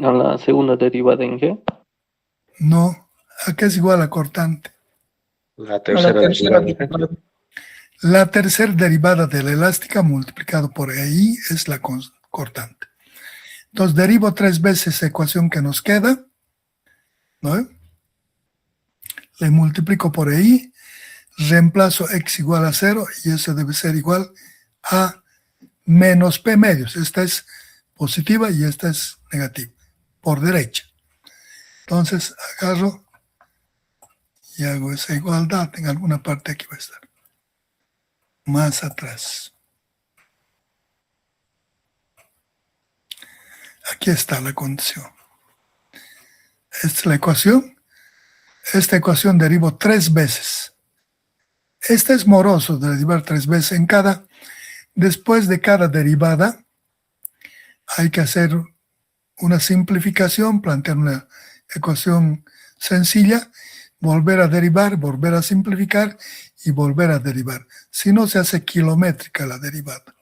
A la segunda derivada en G. No, ¿a qué es igual la cortante? La A la tercera tercera derivada. derivada. La tercera derivada de la elástica multiplicado por I es la cortante. Entonces derivo 3 veces esa ecuación que nos queda, ¿no? Le multiplico por I, reemplazo x igual a 0 y eso debe ser igual a menos P medios. Esta es positiva y esta es negativa, por derecha. Entonces agarro y hago esa igualdad. En alguna parte aquí va a estar. Más atrás. Aquí está la condición. Esta es la ecuación. Esta ecuación derivo 3 veces. Este es moroso de derivar 3 veces en cada. Después de cada derivada, hay que hacer una simplificación, plantear una ecuación sencilla, volver a derivar, volver a simplificar y volver a derivar. Si no, se hace kilométrica la derivada.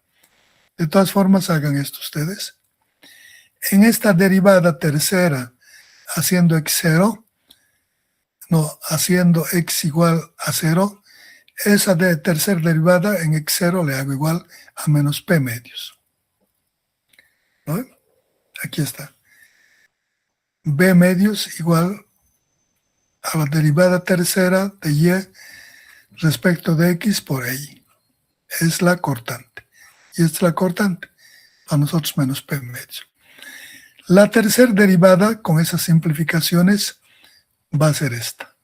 De todas formas, hagan esto ustedes. En esta derivada tercera, haciendo haciendo x igual a 0, esa de tercera derivada en x0 le hago igual a menos P medios. ¿No? Aquí está. B medios igual a la derivada tercera de y respecto de x por y. Es la cortante. Y esta es la cortante. A nosotros menos P medios. La tercera derivada con esas simplificaciones va a ser esta.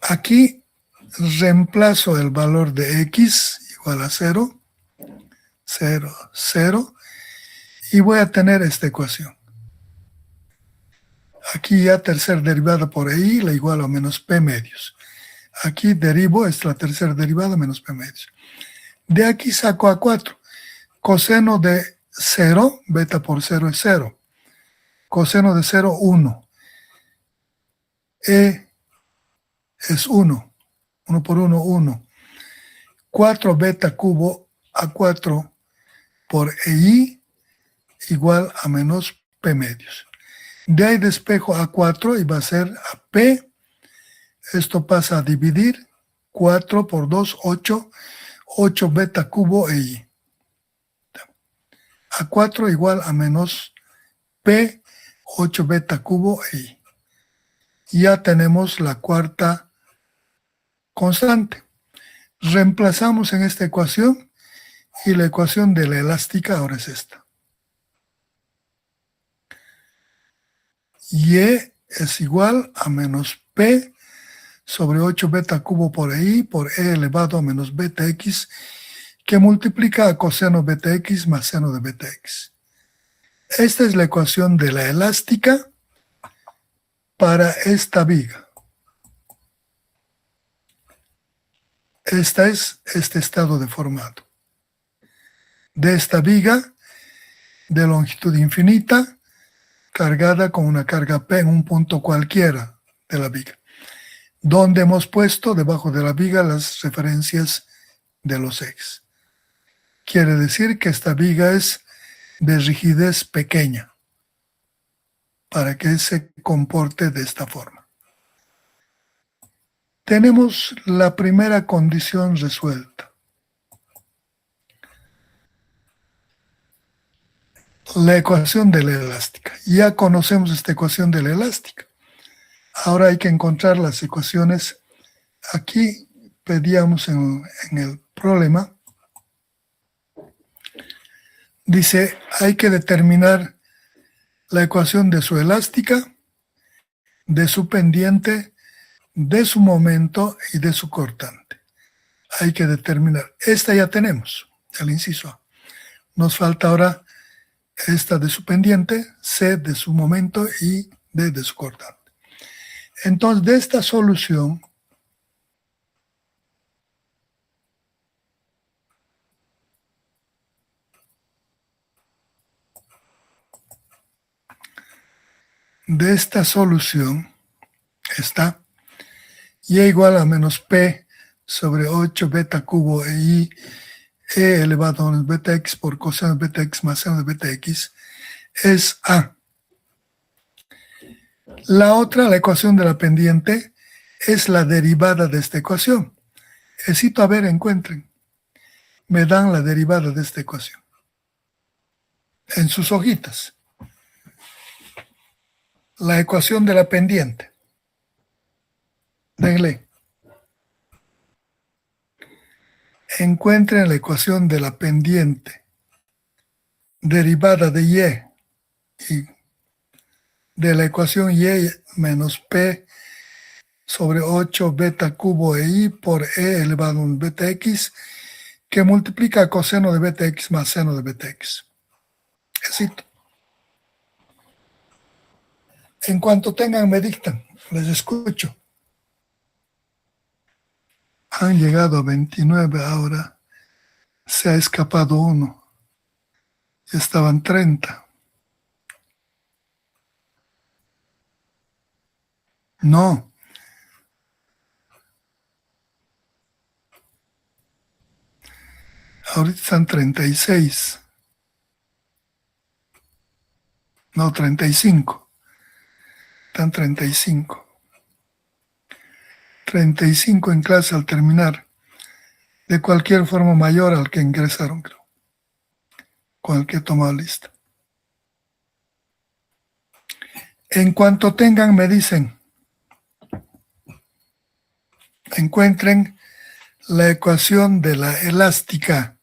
Aquí reemplazo el valor de x igual a 0, 0, 0, y voy a tener esta ecuación. Aquí ya tercera derivada por i la igual a menos p medios. Aquí derivo esta tercera derivada menos p medios. De aquí saco a 4. Coseno de 0, beta por 0 es 0. Coseno de 0, 1. E es 1. 1 por 1, 1. 4 beta cubo a 4 por EI igual a menos P medios. De ahí despejo a 4 y va a ser a P. Esto pasa a dividir. 4 por 2, 8. 8 beta cubo EI. A 4 igual a menos P, 8 beta cubo EI. Ya tenemos la cuarta constante. Reemplazamos en esta ecuación y la ecuación de la elástica ahora es esta. Y es igual a menos P sobre 8 beta cubo por I por E elevado a menos beta X, que multiplica a coseno beta X más seno de beta X. Esta es la ecuación de la elástica para esta viga. Esta es este estado deformado. De esta viga de longitud infinita, cargada con una carga P en un punto cualquiera de la viga, donde hemos puesto debajo de la viga las referencias de los ejes. Quiere decir que esta viga es de rigidez pequeña, para que se comporte de esta forma. Tenemos la primera condición resuelta. La ecuación de la elástica. Ya conocemos esta ecuación de la elástica. Ahora hay que encontrar las ecuaciones. Aquí pedíamos en el problema. Dice, hay que determinar la ecuación de su elástica, de su pendiente, de su momento y de su cortante. Hay que determinar. Esta ya tenemos, el inciso A. Nos falta ahora esta de su pendiente, C de su momento y D de su cortante. Entonces, de esta solución, está y igual a menos P sobre 8 beta cubo I E elevado a menos beta X por coseno de beta X más seno de beta X es A. La otra, la ecuación de la pendiente, es la derivada de esta ecuación. Necesito, a ver, encuentren. Me dan la derivada de esta ecuación. En sus hojitas. La ecuación de la pendiente. Denle. Encuentren la ecuación de la pendiente. Derivada de y de la ecuación y menos P sobre 8 beta cubo I por E elevado a un beta X, que multiplica a coseno de beta X más seno de beta X. Cito. En cuanto tengan, me dictan. Les escucho. Han llegado a 29 ahora. Se ha escapado uno. Estaban 30. No. Ahorita están 36. No, 35. Están 35. 35 en clase al terminar. De cualquier forma mayor al que ingresaron, creo. Con el que he tomado lista. En cuanto tengan, me dicen. Encuentren la ecuación de la elástica,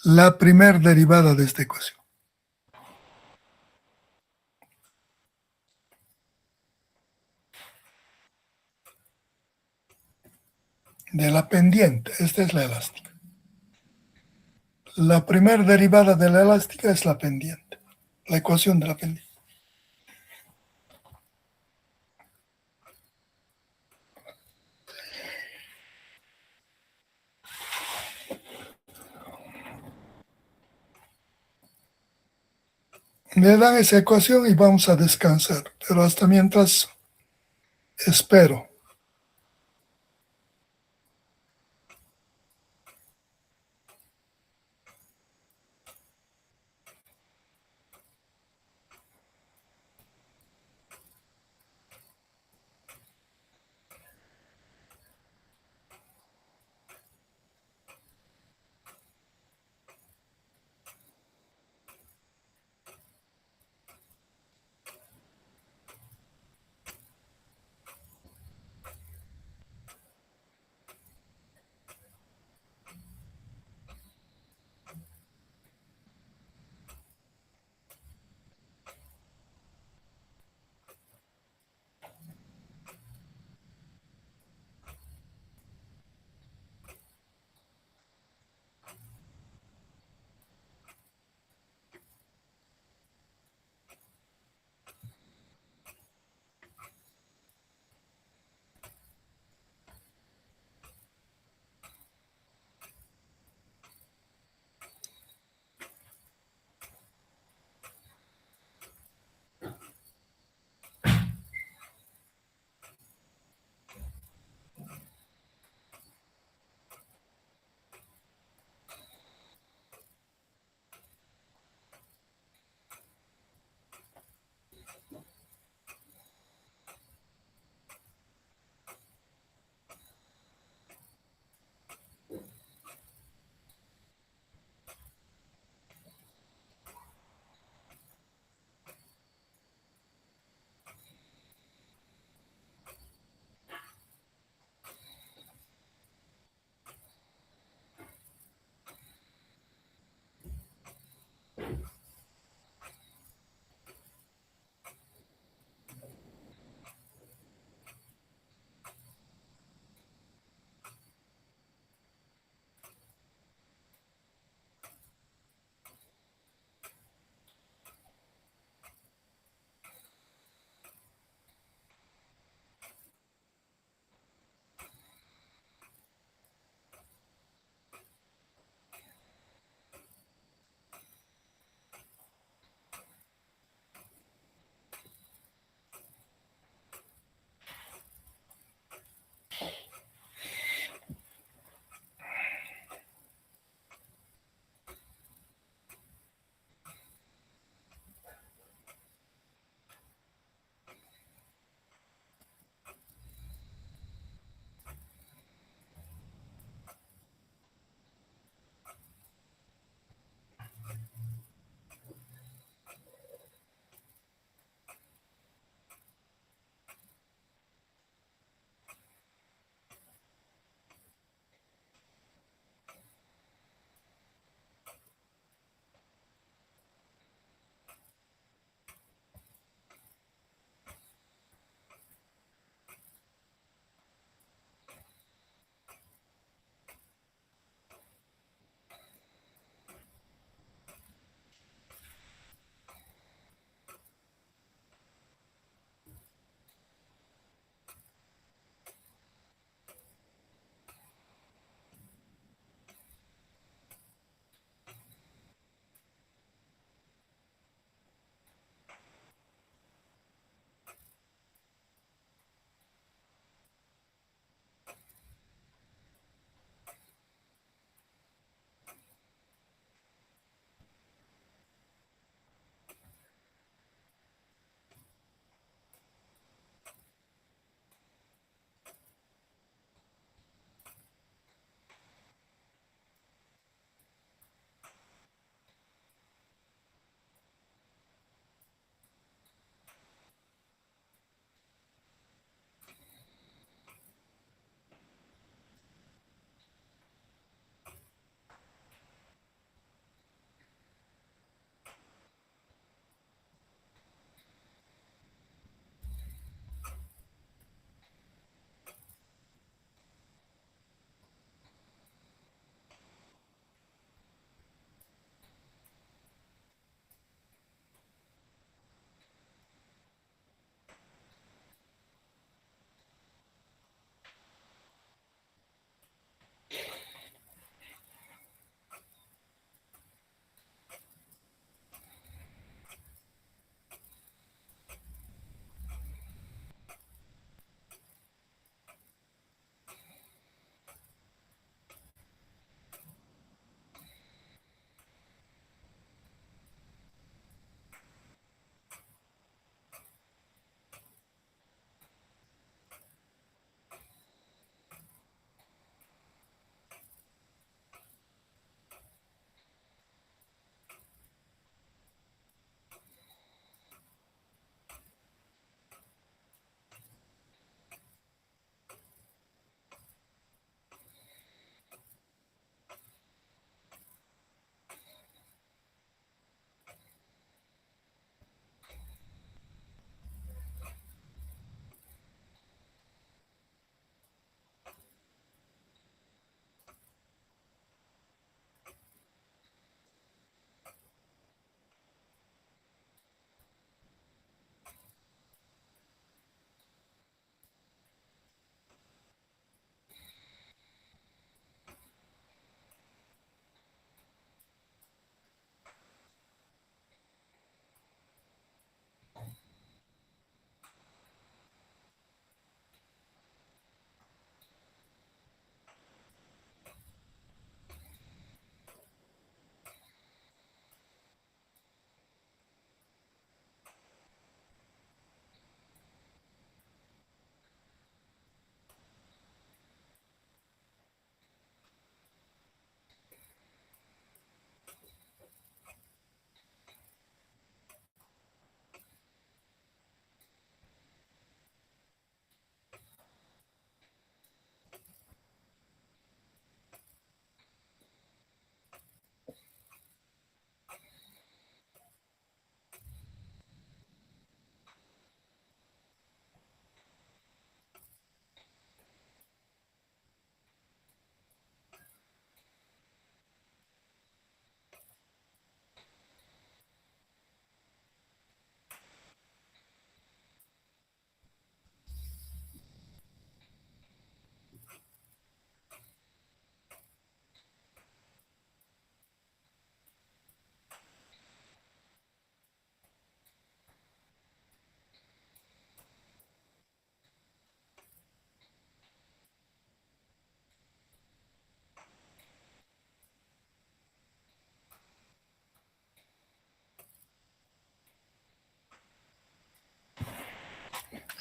la primer derivada de esta ecuación. de la pendiente. Esta es la elástica. La primera derivada de la elástica es la pendiente, la ecuación de la pendiente. Me dan esa ecuación y vamos a descansar, pero hasta mientras espero.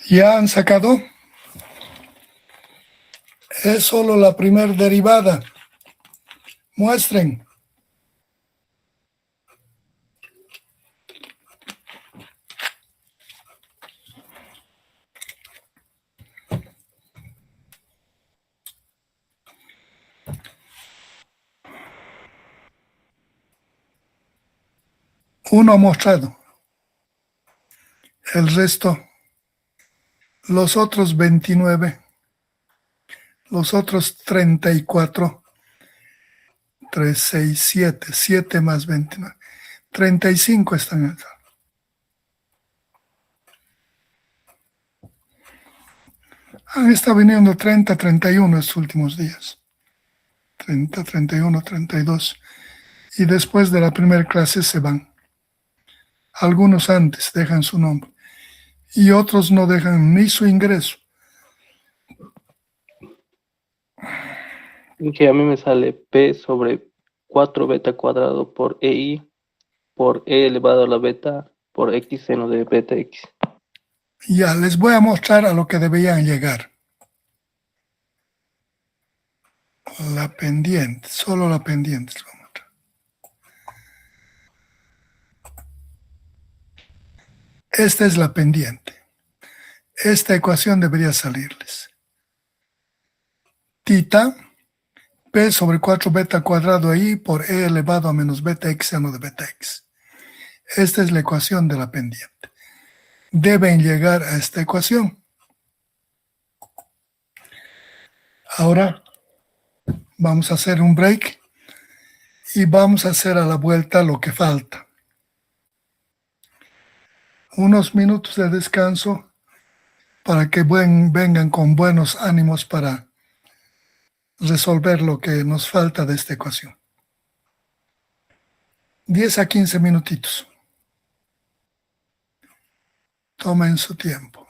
¿Ya han sacado? Es solo la primera derivada. Muestren. Uno ha mostrado. El resto, los otros 29, los otros 34, 3, 6, 7, 7 más 29, 35 están. Han estado viniendo 30, 31 estos últimos días. 30, 31, 32. Y después de la primera clase se van. Algunos antes dejan su nombre y otros no dejan ni su ingreso. Que a mí me sale P sobre 4 beta cuadrado por EI por E elevado a la beta por X seno de beta X. Ya les voy a mostrar a lo que debían llegar. La pendiente, solo la pendiente les voy a mostrar. Esta es la pendiente. Esta ecuación debería salirles. Tita, P sobre 4 beta cuadrado ahí por E elevado a menos beta X seno de beta X. Esta es la ecuación de la pendiente. Deben llegar a esta ecuación. Ahora vamos a hacer un break y vamos a hacer a la vuelta lo que falta. Unos minutos de descanso para que vengan con buenos ánimos para resolver lo que nos falta de esta ecuación. 10 a 15 minutitos. Tomen su tiempo.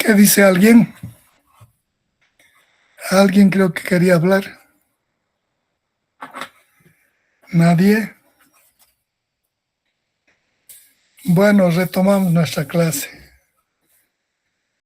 ¿Qué dice alguien? Alguien creo que quería hablar. ¿Nadie? Bueno, retomamos nuestra clase.